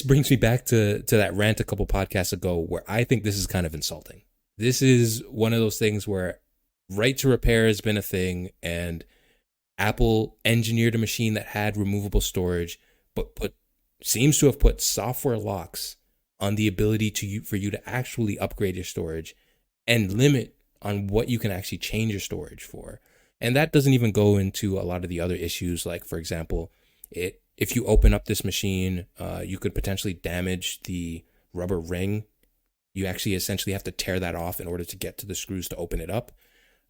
brings me back to that rant a couple podcasts ago where I think this is kind of insulting. This is one of those things where right to repair has been a thing, and Apple engineered a machine that had removable storage, but seems to have put software locks on the ability for you to actually upgrade your storage and limit on what you can actually change your storage for. And that doesn't even go into a lot of the other issues. Like, for example, if you open up this machine, you could potentially damage the rubber ring. You actually essentially have to tear that off in order to get to the screws to open it up.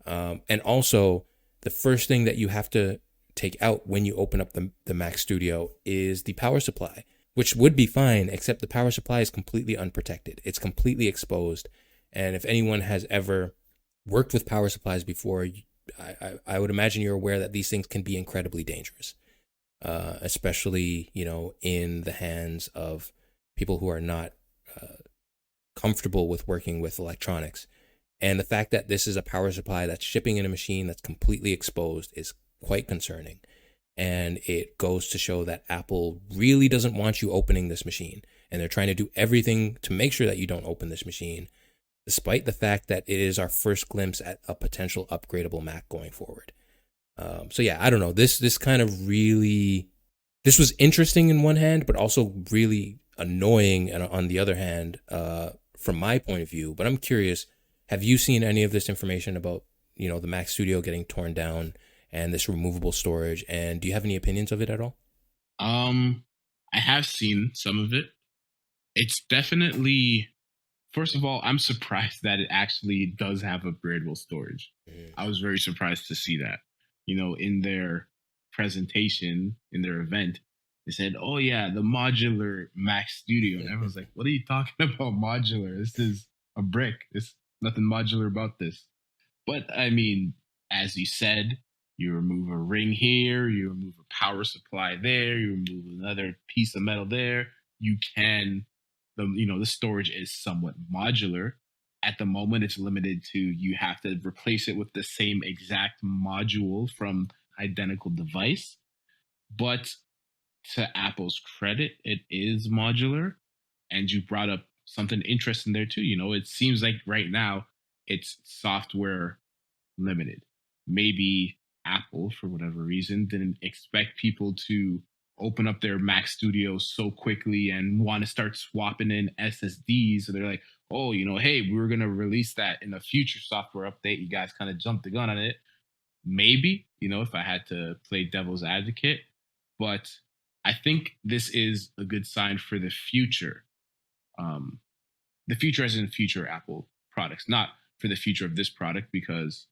And also, the first thing that you have to take out when you open up the Mac Studio is the power supply, which would be fine, except the power supply is completely unprotected. It's completely exposed. And if anyone has ever worked with power supplies before, I would imagine you're aware that these things can be incredibly dangerous, especially, in the hands of people who are not comfortable with working with electronics. And the fact that this is a power supply that's shipping in a machine that's completely exposed is quite concerning. And it goes to show that Apple really doesn't want you opening this machine. And they're trying to do everything to make sure that you don't open this machine, despite the fact that it is our first glimpse at a potential upgradable Mac going forward. So yeah, I don't know. This kind of really, this was interesting in one hand, but also really annoying on the other hand, from my point of view. But I'm curious, have you seen any of this information about, the Mac Studio getting torn down and this removable storage? And do you have any opinions of it at all? I have seen some of it. It's definitely, first of all, I'm surprised that it actually does have upgradable storage. I was very surprised to see that. In their presentation, in their event, they said, oh yeah, the modular Mac Studio. And everyone's like, what are you talking about modular? This is a brick. There's nothing modular about this. But I mean, as you said, you remove a ring here, you remove a power supply there, you remove another piece of metal there. You can, the storage is somewhat modular. At the moment, it's limited to you have to replace it with the same exact module from identical device. But to Apple's credit, it is modular. And you brought up something interesting there too. It seems like right now it's software limited. Maybe Apple, for whatever reason, didn't expect people to open up their Mac Studio so quickly and want to start swapping in SSDs. So they're like, oh, hey, we were going to release that in a future software update. You guys kind of jumped the gun on it. Maybe, if I had to play devil's advocate. But I think this is a good sign for the future. The future as in future Apple products, not for the future of this product, because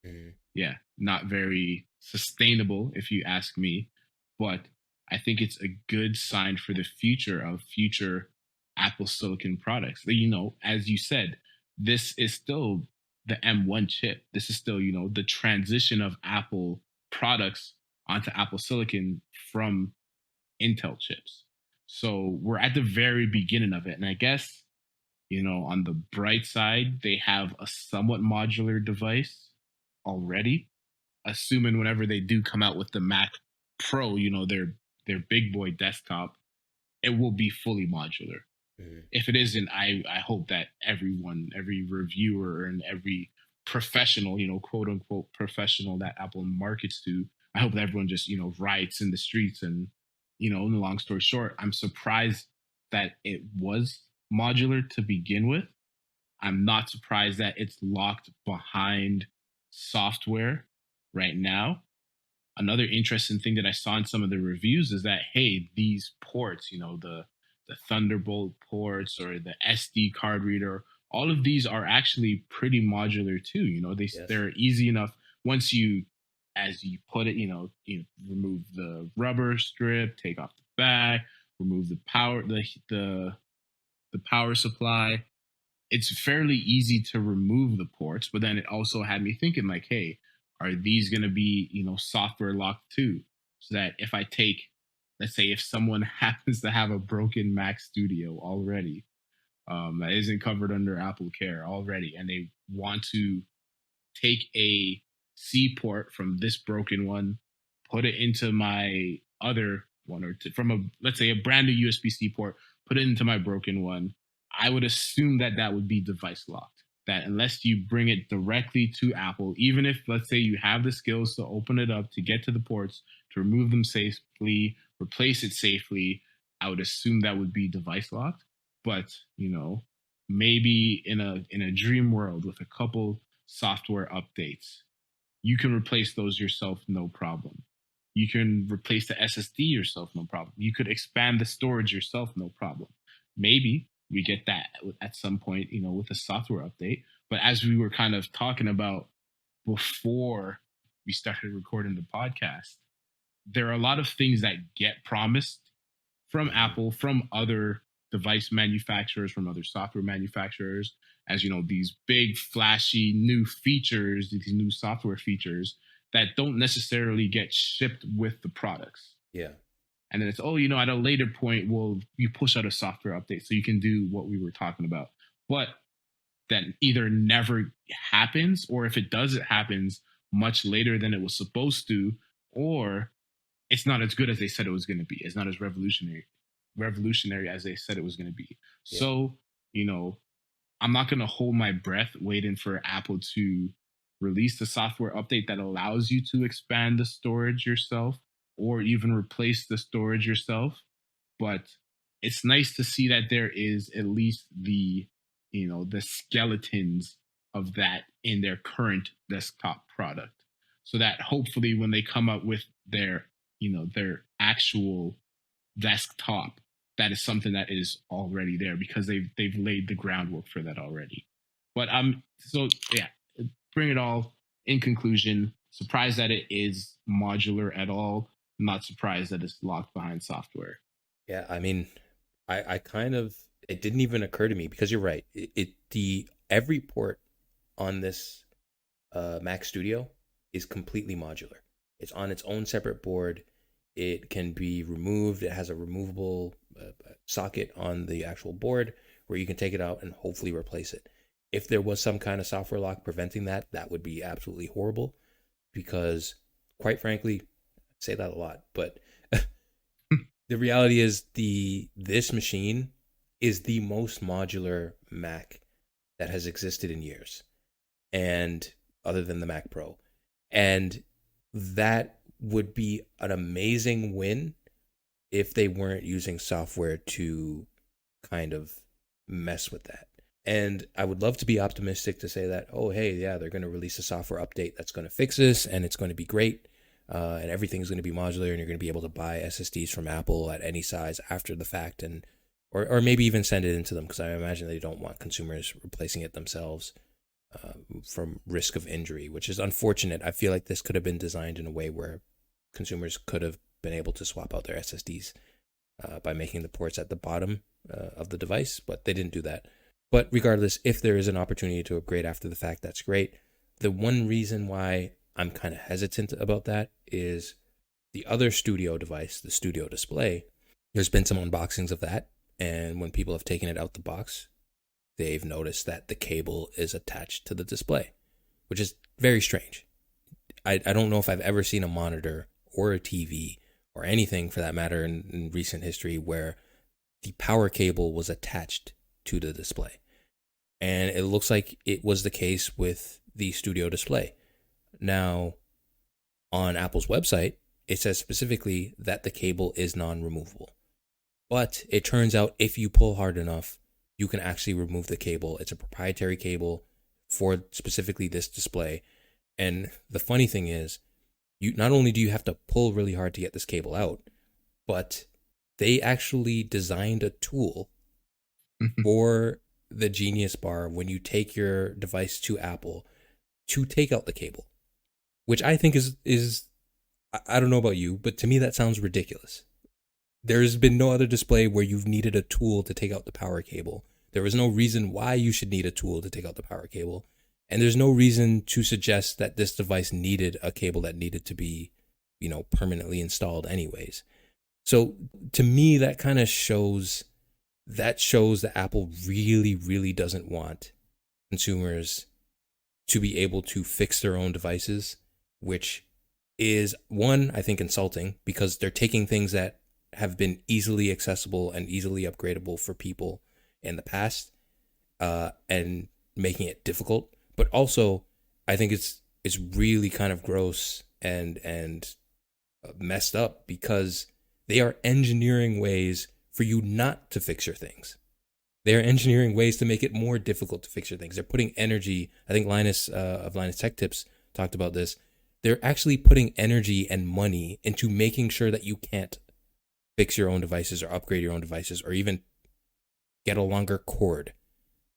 not very sustainable if you ask me. But I think it's a good sign for the future of future Apple Silicon products. As you said, this is still the M1 chip. This is still, the transition of Apple products onto Apple Silicon from Intel chips. So we're at the very beginning of it. And I guess, on the bright side, they have a somewhat modular device already, assuming whenever they do come out with the Mac Pro, their big boy desktop, it will be fully modular. If it isn't, I hope that every reviewer and every professional, quote unquote professional that Apple markets to, I hope that everyone just, riots in the streets. And, in the long story short, I'm surprised that it was modular to begin with. I'm not surprised that it's locked behind software right now. Another interesting thing that I saw in some of the reviews is that, hey, these ports, the Thunderbolt ports or the SD card reader, all of these are actually pretty modular too. They're easy enough once you, as you put it, you remove the rubber strip, take off the back, remove the power, the power supply. It's fairly easy to remove the ports, but then it also had me thinking like, hey, are these going to be, software locked too? So that if I take, let's say if someone happens to have a broken Mac Studio already, that isn't covered under Apple Care already, and they want to take a C port from this broken one, put it into my other one, or from let's say a brand new USB-C port, put it into my broken one, I would assume that that would be device locked. That unless you bring it directly to Apple, even if, let's say, you have the skills to open it up, to get to the ports, to remove them safely, replace it safely, I would assume that would be device locked. But, maybe in a dream world with a couple software updates, you can replace those yourself, no problem. You can replace the SSD yourself, no problem. You could expand the storage yourself, no problem. Maybe we get that at some point, with a software update. But as we were kind of talking about before we started recording the podcast, there are a lot of things that get promised from Apple, from other device manufacturers, from other software manufacturers, as you know, these big flashy new features, these new software features that don't necessarily get shipped with the products. Yeah. And then it's, oh, you know, at a later point, well, you push out a software update so you can do what we were talking about. But that either never happens, or if it does, it happens much later than it was supposed to, or it's not as good as they said it was going to be. It's not as revolutionary as they said it was going to be. Yeah. So, you know, I'm not going to hold my breath waiting for Apple to release the software update that allows you to expand the storage yourself or even replace the storage yourself. But it's nice to see that there is at least the, you know, the skeletons of that in their current desktop product, so that hopefully when they come up with their, you know, their actual desktop, that is something that is already there because they've laid the groundwork for that already. But so yeah, bring it all in conclusion, surprised that it is modular at all. I'm not surprised that it's locked behind software. Yeah, I mean, I kind of, it didn't even occur to me because you're right. Every port on this Mac Studio is completely modular. It's on its own separate board. It can be removed. It has a removable socket on the actual board where you can take it out and hopefully replace it. If there was some kind of software lock preventing that, that would be absolutely horrible because, quite frankly, I say that a lot, but the reality is this machine is the most modular Mac that has existed in years, and other than the Mac Pro. And that would be an amazing win if they weren't using software to kind of mess with that. And I would love to be optimistic to say that, oh, hey, yeah, they're going to release a software update that's going to fix this and it's going to be great. And everything's going to be modular and you're going to be able to buy SSDs from Apple at any size after the fact, and or maybe even send it into them, because I imagine they don't want consumers replacing it themselves from risk of injury, which is unfortunate. I feel like this could have been designed in a way where consumers could have been able to swap out their SSDs by making the ports at the bottom of the device, but they didn't do that. But regardless, if there is an opportunity to upgrade after the fact, that's great. The one reason why I'm kind of hesitant about that is the other studio device, the Studio Display. There's been some unboxings of that, and when people have taken it out the box, they've noticed that the cable is attached to the display, which is very strange. I don't know if I've ever seen a monitor or a TV or anything for that matter in recent history where the power cable was attached to the display. And it looks like it was the case with the Studio Display. Now, on Apple's website, it says specifically that the cable is non-removable. But it turns out if you pull hard enough, you can actually remove the cable. It's a proprietary cable for specifically this display. And the funny thing is, you not only do you have to pull really hard to get this cable out, but they actually designed a tool for the Genius Bar when you take your device to Apple to take out the cable, which I think is I don't know about you, but to me that sounds ridiculous. There's been no other display where you've needed a tool to take out the power cable. There was no reason why you should need a tool to take out the power cable. And there's no reason to suggest that this device needed a cable that needed to be, permanently installed anyways. So to me, that kind of shows that Apple really, really doesn't want consumers to be able to fix their own devices, which is, one, I think insulting, because they're taking things that have been easily accessible and easily upgradable for people in the past and making it difficult. But also, I think it's really kind of gross and messed up because they are engineering ways for you not to fix your things. They are engineering ways to make it more difficult to fix your things. They're putting energy. I think Linus of Linus Tech Tips talked about this. They're actually putting energy and money into making sure that you can't fix your own devices or upgrade your own devices or even get a longer cord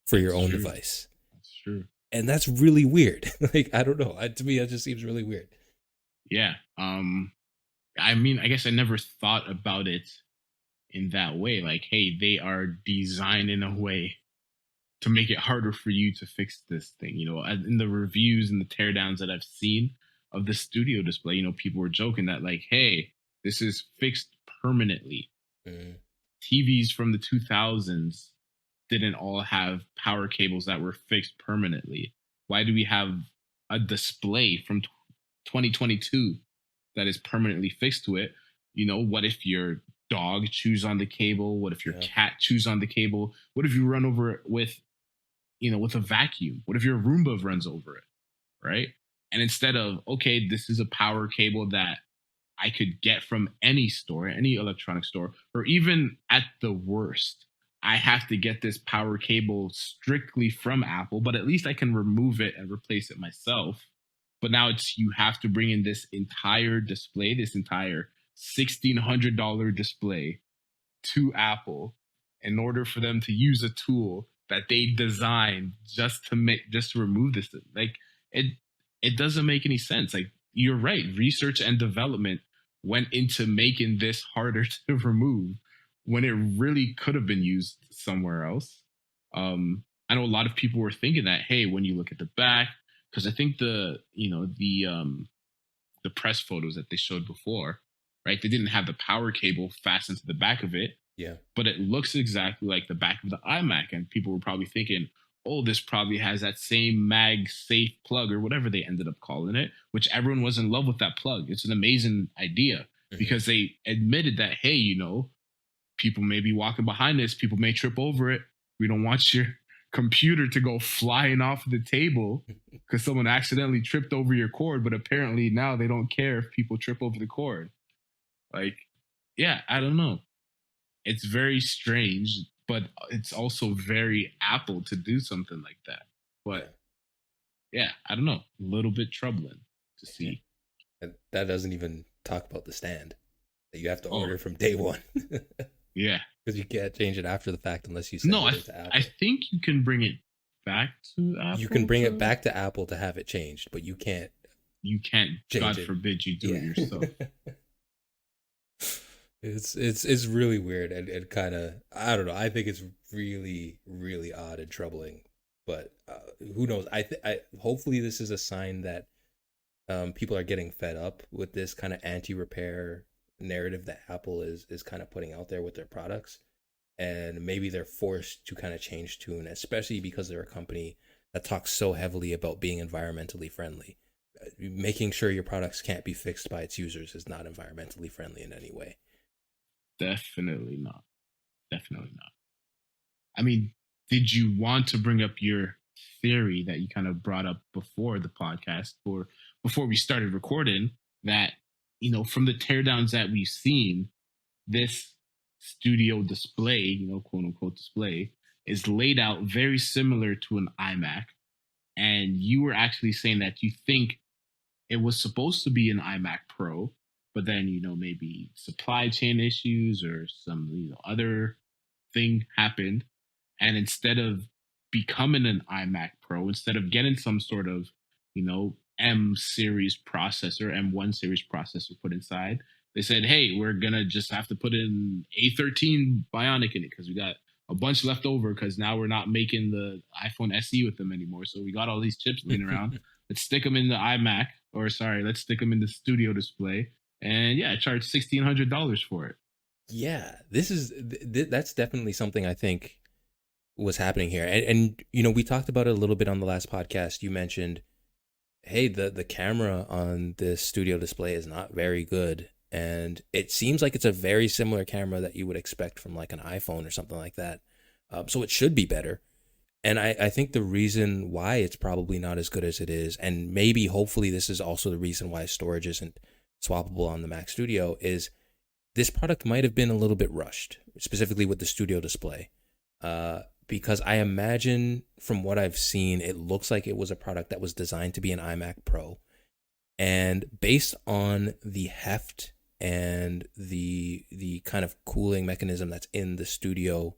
for your own device. That's true. And that's really weird. Like, I don't know. To me, that just seems really weird. Yeah. I mean, I guess I never thought about it in that way. Like, hey, they are designed in a way to make it harder for you to fix this thing. In the reviews and the teardowns that I've seen of the studio display, people were joking that, like, hey, this is fixed permanently. Mm. TVs from the 2000s didn't all have power cables that were fixed permanently. Why do we have a display from 2022 that is permanently fixed to it? What if your dog chews on the cable? What if your cat chews on the cable? What if you run over it with a vacuum? What if your Roomba runs over it? Right. And instead of, okay, this is a power cable that I could get from any store, any electronic store, or even at the worst, I have to get this power cable strictly from Apple, but at least I can remove it and replace it myself. But now you have to bring in this entire display, this entire $1,600 display to Apple in order for them to use a tool that they designed just to remove this. Like, it doesn't make any sense. Like, you're right, research and development went into making this harder to remove when it really could have been used somewhere else. I know a lot of people were thinking that, hey, when you look at the back, because I think the press photos that they showed before, right? They didn't have the power cable fastened to the back of it. Yeah. But it looks exactly like the back of the iMac. And people were probably thinking, oh, this probably has that same MagSafe plug or whatever they ended up calling it, which everyone was in love with that plug. It's an amazing idea because they admitted that, hey, people may be walking behind this. People may trip over it. We don't want your computer to go flying off the table because someone accidentally tripped over your cord. But apparently now they don't care if people trip over the cord. Like, yeah, I don't know. It's very strange, but it's also very Apple to do something like that. But yeah, I don't know. A little bit troubling to see. And that doesn't even talk about the stand that you have to order from day one. Yeah. Because you can't change it after the fact unless you send it to Apple. I think you can bring it back to Apple. You can bring it back to Apple to have it changed, but you can't. You can't. God forbid you do it yourself. It's really weird and kind of, I don't know. I think it's really, really odd and troubling. But who knows? I hopefully this is a sign that people are getting fed up with this kind of anti-repair narrative that Apple is kind of putting out there with their products, and maybe they're forced to kind of change tune, especially because they're a company that talks so heavily about being environmentally friendly. Making sure your products can't be fixed by its users is not environmentally friendly in any way. Definitely not. Definitely not. I mean, did you want to bring up your theory that you kind of brought up before the podcast or before we started recording that, from the teardowns that we've seen, this studio display, quote unquote display, is laid out very similar to an iMac. And you were actually saying that you think it was supposed to be an iMac Pro, but then, maybe supply chain issues or some, other thing happened. And instead of becoming an iMac Pro, instead of getting some sort of, M series processor, M1 series processor put inside, they said, hey, we're going to just have to put in A13 Bionic in it because we got a bunch left over because now we're not making the iPhone SE with them anymore. So we got all these chips laying around. Let's stick them in the iMac, let's stick them in the studio display. And yeah, I charged $1,600 for it. Yeah, that's definitely something I think was happening here. And we talked about it a little bit on the last podcast. You mentioned, hey, the camera on this studio display is not very good. And it seems like it's a very similar camera that you would expect from like an iPhone or something like that. So it should be better. And I think the reason why it's probably not as good as it is, and maybe hopefully this is also the reason why storage isn't swappable on the Mac Studio, is this product might have been a little bit rushed, specifically with the studio display. Because I imagine from what I've seen, it looks like it was a product that was designed to be an iMac Pro. And based on the heft and the kind of cooling mechanism that's in the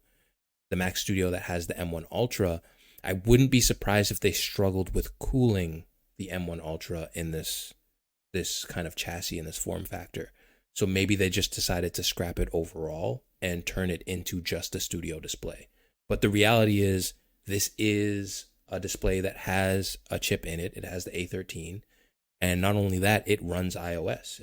Mac Studio that has the M1 Ultra, I wouldn't be surprised if they struggled with cooling the M1 Ultra in this this kind of chassis and this form factor. So maybe they just decided to scrap it overall and turn it into just a studio display. But the reality is, this is a display that has a chip in it. It has the A13, and not only that, it runs iOS.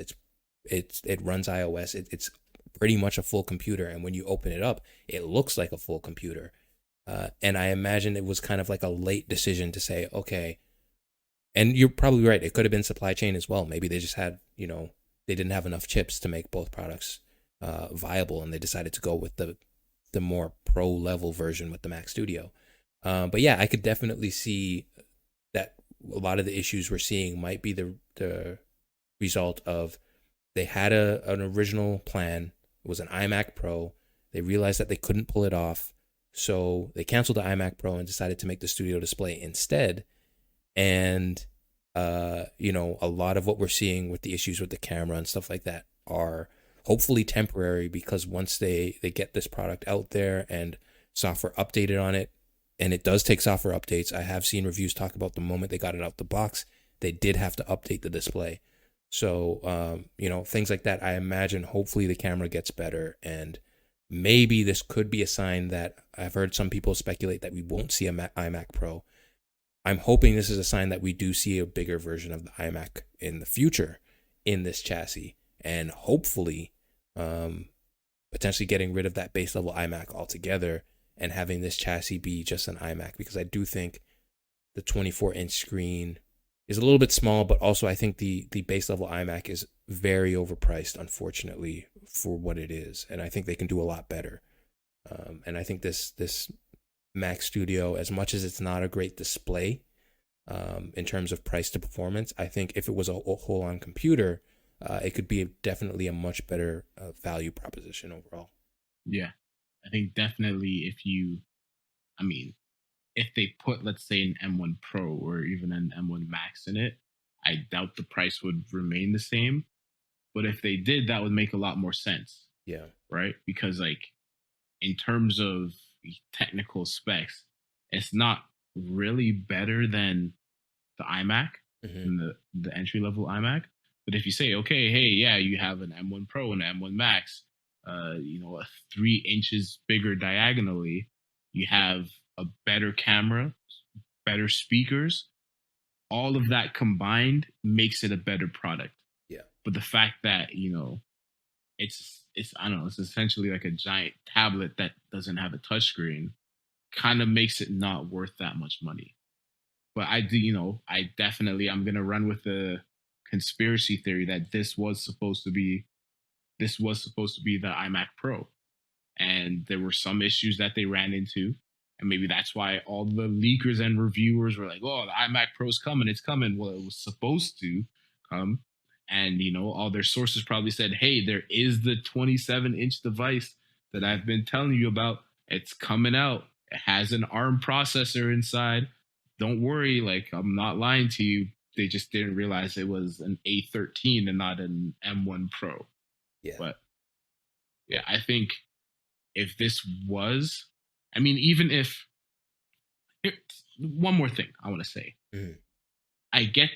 It runs iOS. It's pretty much a full computer, and when you open it up, it looks like a full computer. And I imagine it was kind of like a late decision to say, okay, and you're probably right, it could have been supply chain as well. Maybe they just had, they didn't have enough chips to make both products viable, and they decided to go with the more pro level version with the Mac Studio. But yeah, I could definitely see that a lot of the issues we're seeing might be the result of they had an original plan. It was an iMac Pro. They realized that they couldn't pull it off, so they canceled the iMac Pro and decided to make the Studio Display instead. And a lot of what we're seeing with the issues with the camera and stuff like that are hopefully temporary, because once they get this product out there and software updated on it, and it does take software updates. I have seen reviews talk about the moment they got it out the box, they did have to update the display. So, things like that, I imagine hopefully the camera gets better, and maybe this could be a sign that I've heard some people speculate that we won't see an iMac Pro. I'm hoping this is a sign that we do see a bigger version of the iMac in the future in this chassis, and hopefully potentially getting rid of that base level iMac altogether and having this chassis be just an iMac, because I do think the 24-inch screen is a little bit small, but also I think the base level iMac is very overpriced, unfortunately, for what it is, and I think they can do a lot better. And I think this Mac Studio, as much as it's not a great display in terms of price to performance, I think if it was a whole-on computer, it could be definitely a much better value proposition overall. Yeah, I think definitely if they put, let's say, an M1 Pro or even an M1 Max in it, I doubt the price would remain the same. But if they did, that would make a lot more sense. Yeah. Right? Because, in terms of technical specs, it's not really better than the iMac, and the entry-level iMac. But if you say, okay, hey, yeah, you have an M1 Pro and an M1 Max, a 3 inches bigger diagonally, you have a better camera, better speakers, all of that combined makes it a better product. Yeah. But the fact that, it's I don't know, it's essentially like a giant tablet that doesn't have a touchscreen kind of makes it not worth that much money. But I'm going to run with the conspiracy theory that this was supposed to be the iMac Pro. And there were some issues that they ran into. And maybe that's why all the leakers and reviewers were like, oh, the iMac Pro's coming. It's coming. Well, it was supposed to come. And, all their sources probably said, hey, there is the 27-inch device that I've been telling you about. It's coming out. It has an ARM processor inside. Don't worry. I'm not lying to you. They just didn't realize it was an A13 and not an M1 Pro. Yeah. But, yeah, I think if this was, even if, one more thing I want to say. Mm-hmm. I get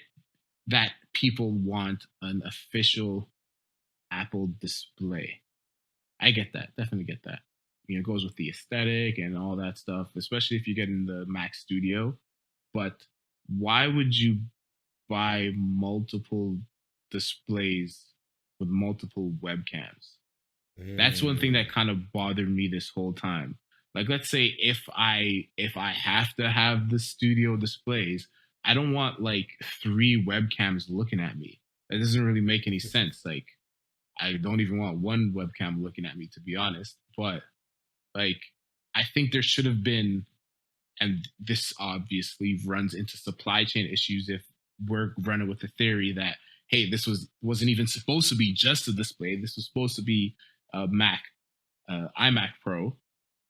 that people want an official Apple display. I get that. Definitely get that. It goes with the aesthetic and all that stuff, especially if you get in the Mac Studio. But why would you buy multiple displays with multiple webcams? That's one thing that kind of bothered me this whole time. Let's say if I have to have the studio displays, I don't want 3 webcams looking at me. That doesn't really make any sense. I don't even want one webcam looking at me, to be honest. But I think there should have been, and this obviously runs into supply chain issues if we're running with the theory that, hey, this wasn't even supposed to be just a display. This was supposed to be a iMac Pro,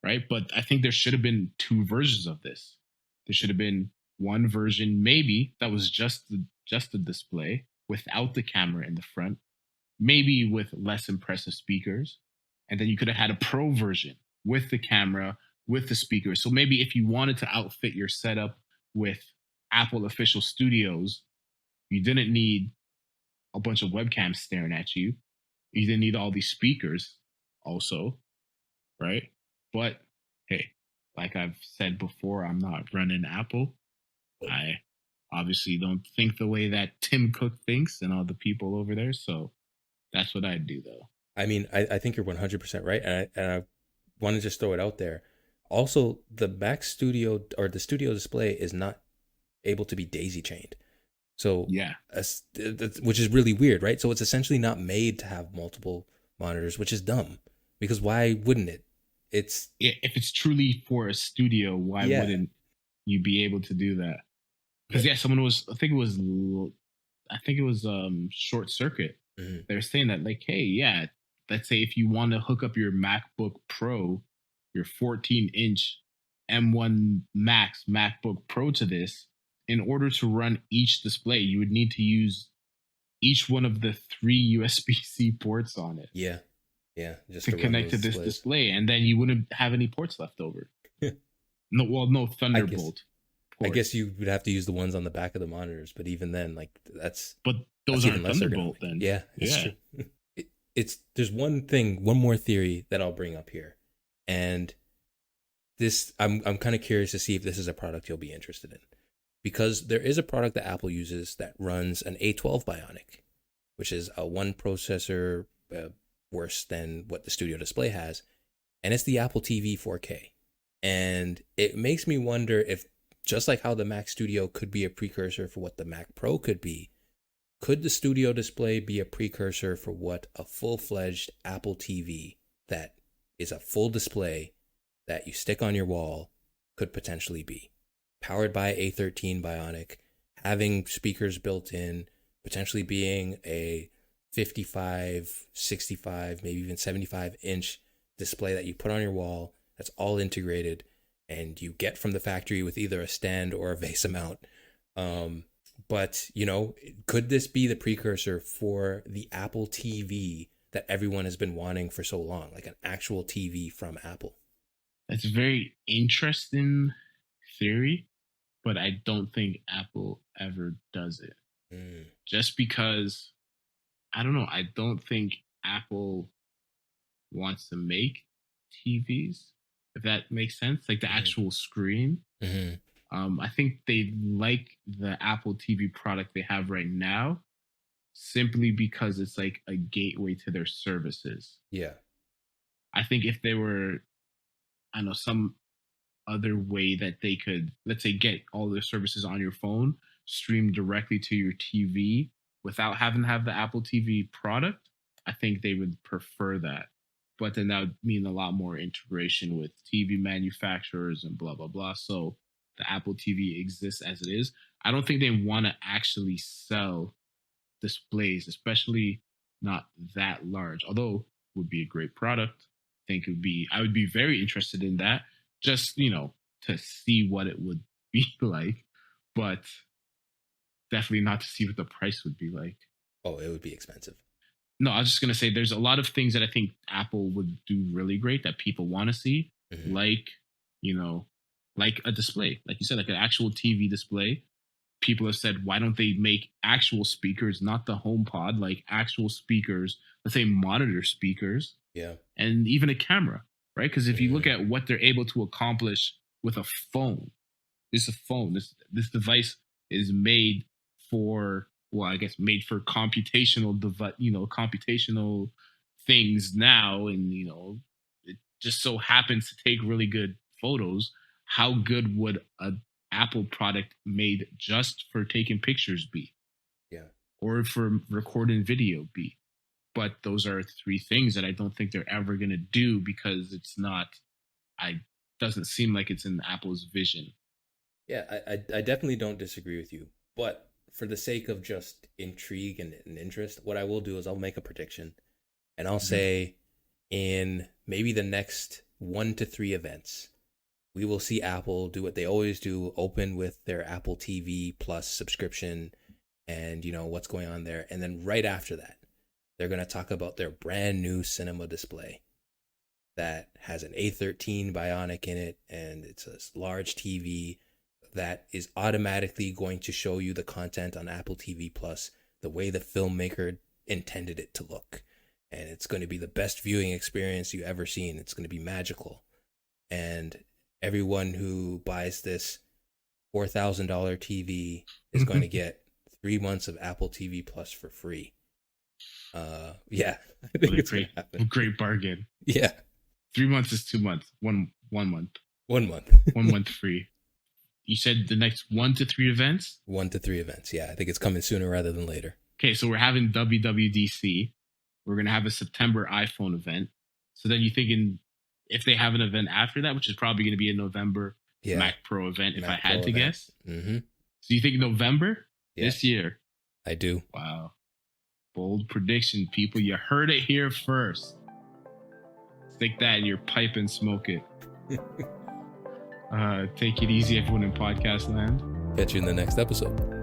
right? But I think there should have been 2 versions of this. There should have been one version maybe that was just the display without the camera in the front, maybe with less impressive speakers, and then you could have had a Pro version with the camera, with the speakers. So maybe if you wanted to outfit your setup with Apple official studios, you didn't need a bunch of webcams staring at you. You didn't need all these speakers also, right? But hey, like I've said before, I'm not running Apple. I obviously don't think the way that Tim Cook thinks and all the people over there. So that's what I'd do, though. I mean, I think you're 100% right. And I want to just throw it out there. Also, the Mac Studio or the Studio Display is not able to be daisy chained. So, yeah, which is really weird, right? So it's essentially not made to have multiple monitors, which is dumb, because why wouldn't it? If it's truly for a studio, why wouldn't you be able to do that? Because someone was, I think it was Short Circuit. Mm-hmm. They were saying that, like, hey, let's say if you want to hook up your MacBook Pro, your 14-inch M1 Max MacBook Pro to this, in order to run each display, you would need to use each one of the 3 USB-C ports on it. Yeah. Just to connect to this display, and then you wouldn't have any ports left over. No Thunderbolt. I guess you would have to use the ones on the back of the monitors, but even then, like that's. But those aren't Thunderbolt then. Yeah, it's true. There's one more theory that I'll bring up here, and this I'm kind of curious to see if this is a product you'll be interested in, because there is a product that Apple uses that runs an A12 Bionic, which is a one processor worse than what the Studio Display has, and it's the Apple TV 4K, and it makes me wonder if, just like how the Mac Studio could be a precursor for what the Mac Pro could be, could the Studio Display be a precursor for what a full-fledged Apple TV that is a full display that you stick on your wall could potentially be? Powered by A13 Bionic, having speakers built in, potentially being a 55, 65, maybe even 75-inch display that you put on your wall that's all integrated and you get from the factory with either a stand or a vase mount. But, could this be the precursor for the Apple TV that everyone has been wanting for so long, like an actual TV from Apple? That's a very interesting theory, but I don't think Apple ever does it. Just because, I don't know, I don't think Apple wants to make TVs, if that makes sense, like the actual screen. I think they like the Apple TV product they have right now simply because it's like a gateway to their services. Yeah. I think if they were, I know, some other way that they could, let's say, get all their services on your phone, stream directly to your TV without having to have the Apple TV product, I think they would prefer that. But then that would mean a lot more integration with TV manufacturers and blah, blah, blah. So the Apple TV exists as it is. I don't think they want to actually sell displays, especially not that large, although it would be a great product. I would be very interested in that, just, to see what it would be like, but definitely not to see what the price would be like. Oh, it would be expensive. No, I was just going to say there's a lot of things that I think Apple would do really great that people want to see, like a display, like you said, like an actual TV display. People have said, why don't they make actual speakers, not the HomePod, like actual speakers, let's say monitor speakers, and even a camera, right? Because if you look at what they're able to accomplish with a phone, this device is made for, made for computational things now, and it just so happens to take really good photos. How good would an Apple product made just for taking pictures be? Yeah. Or for recording video be? But those are 3 things that I don't think they're ever going to do, because doesn't seem like it's in Apple's vision. Yeah, I definitely don't disagree with you. But for the sake of just intrigue and interest, what I will do is I'll make a prediction. And I'll say in maybe the next 1 to 3 events, we will see Apple do what they always do, open with their Apple TV Plus subscription and, what's going on there. And then right after that, they're going to talk about their brand new cinema display that has an A13 Bionic in it, and it's a large TV that is automatically going to show you the content on Apple TV Plus the way the filmmaker intended it to look. And it's going to be the best viewing experience you've ever seen. It's going to be magical. And everyone who buys this $4,000 TV is going to get 3 months of Apple TV Plus for free. Yeah, I think it's going to happen. Great bargain. Yeah. 3 months is 2 months. One month. 1 month. 1 month free. You said the next 1 to 3 events? 1 to 3 events. Yeah, I think it's coming sooner rather than later. Okay, so we're having WWDC. We're going to have a September iPhone event. So then you're thinking if they have an event after that, which is probably going to be a November Mac Pro event, if I had to guess. Mm-hmm. So you think November this year? I do. Wow. Bold prediction, people. You heard it here first. Stick that in your pipe and smoke it. Take it easy, everyone in podcast land. Catch you in the next episode.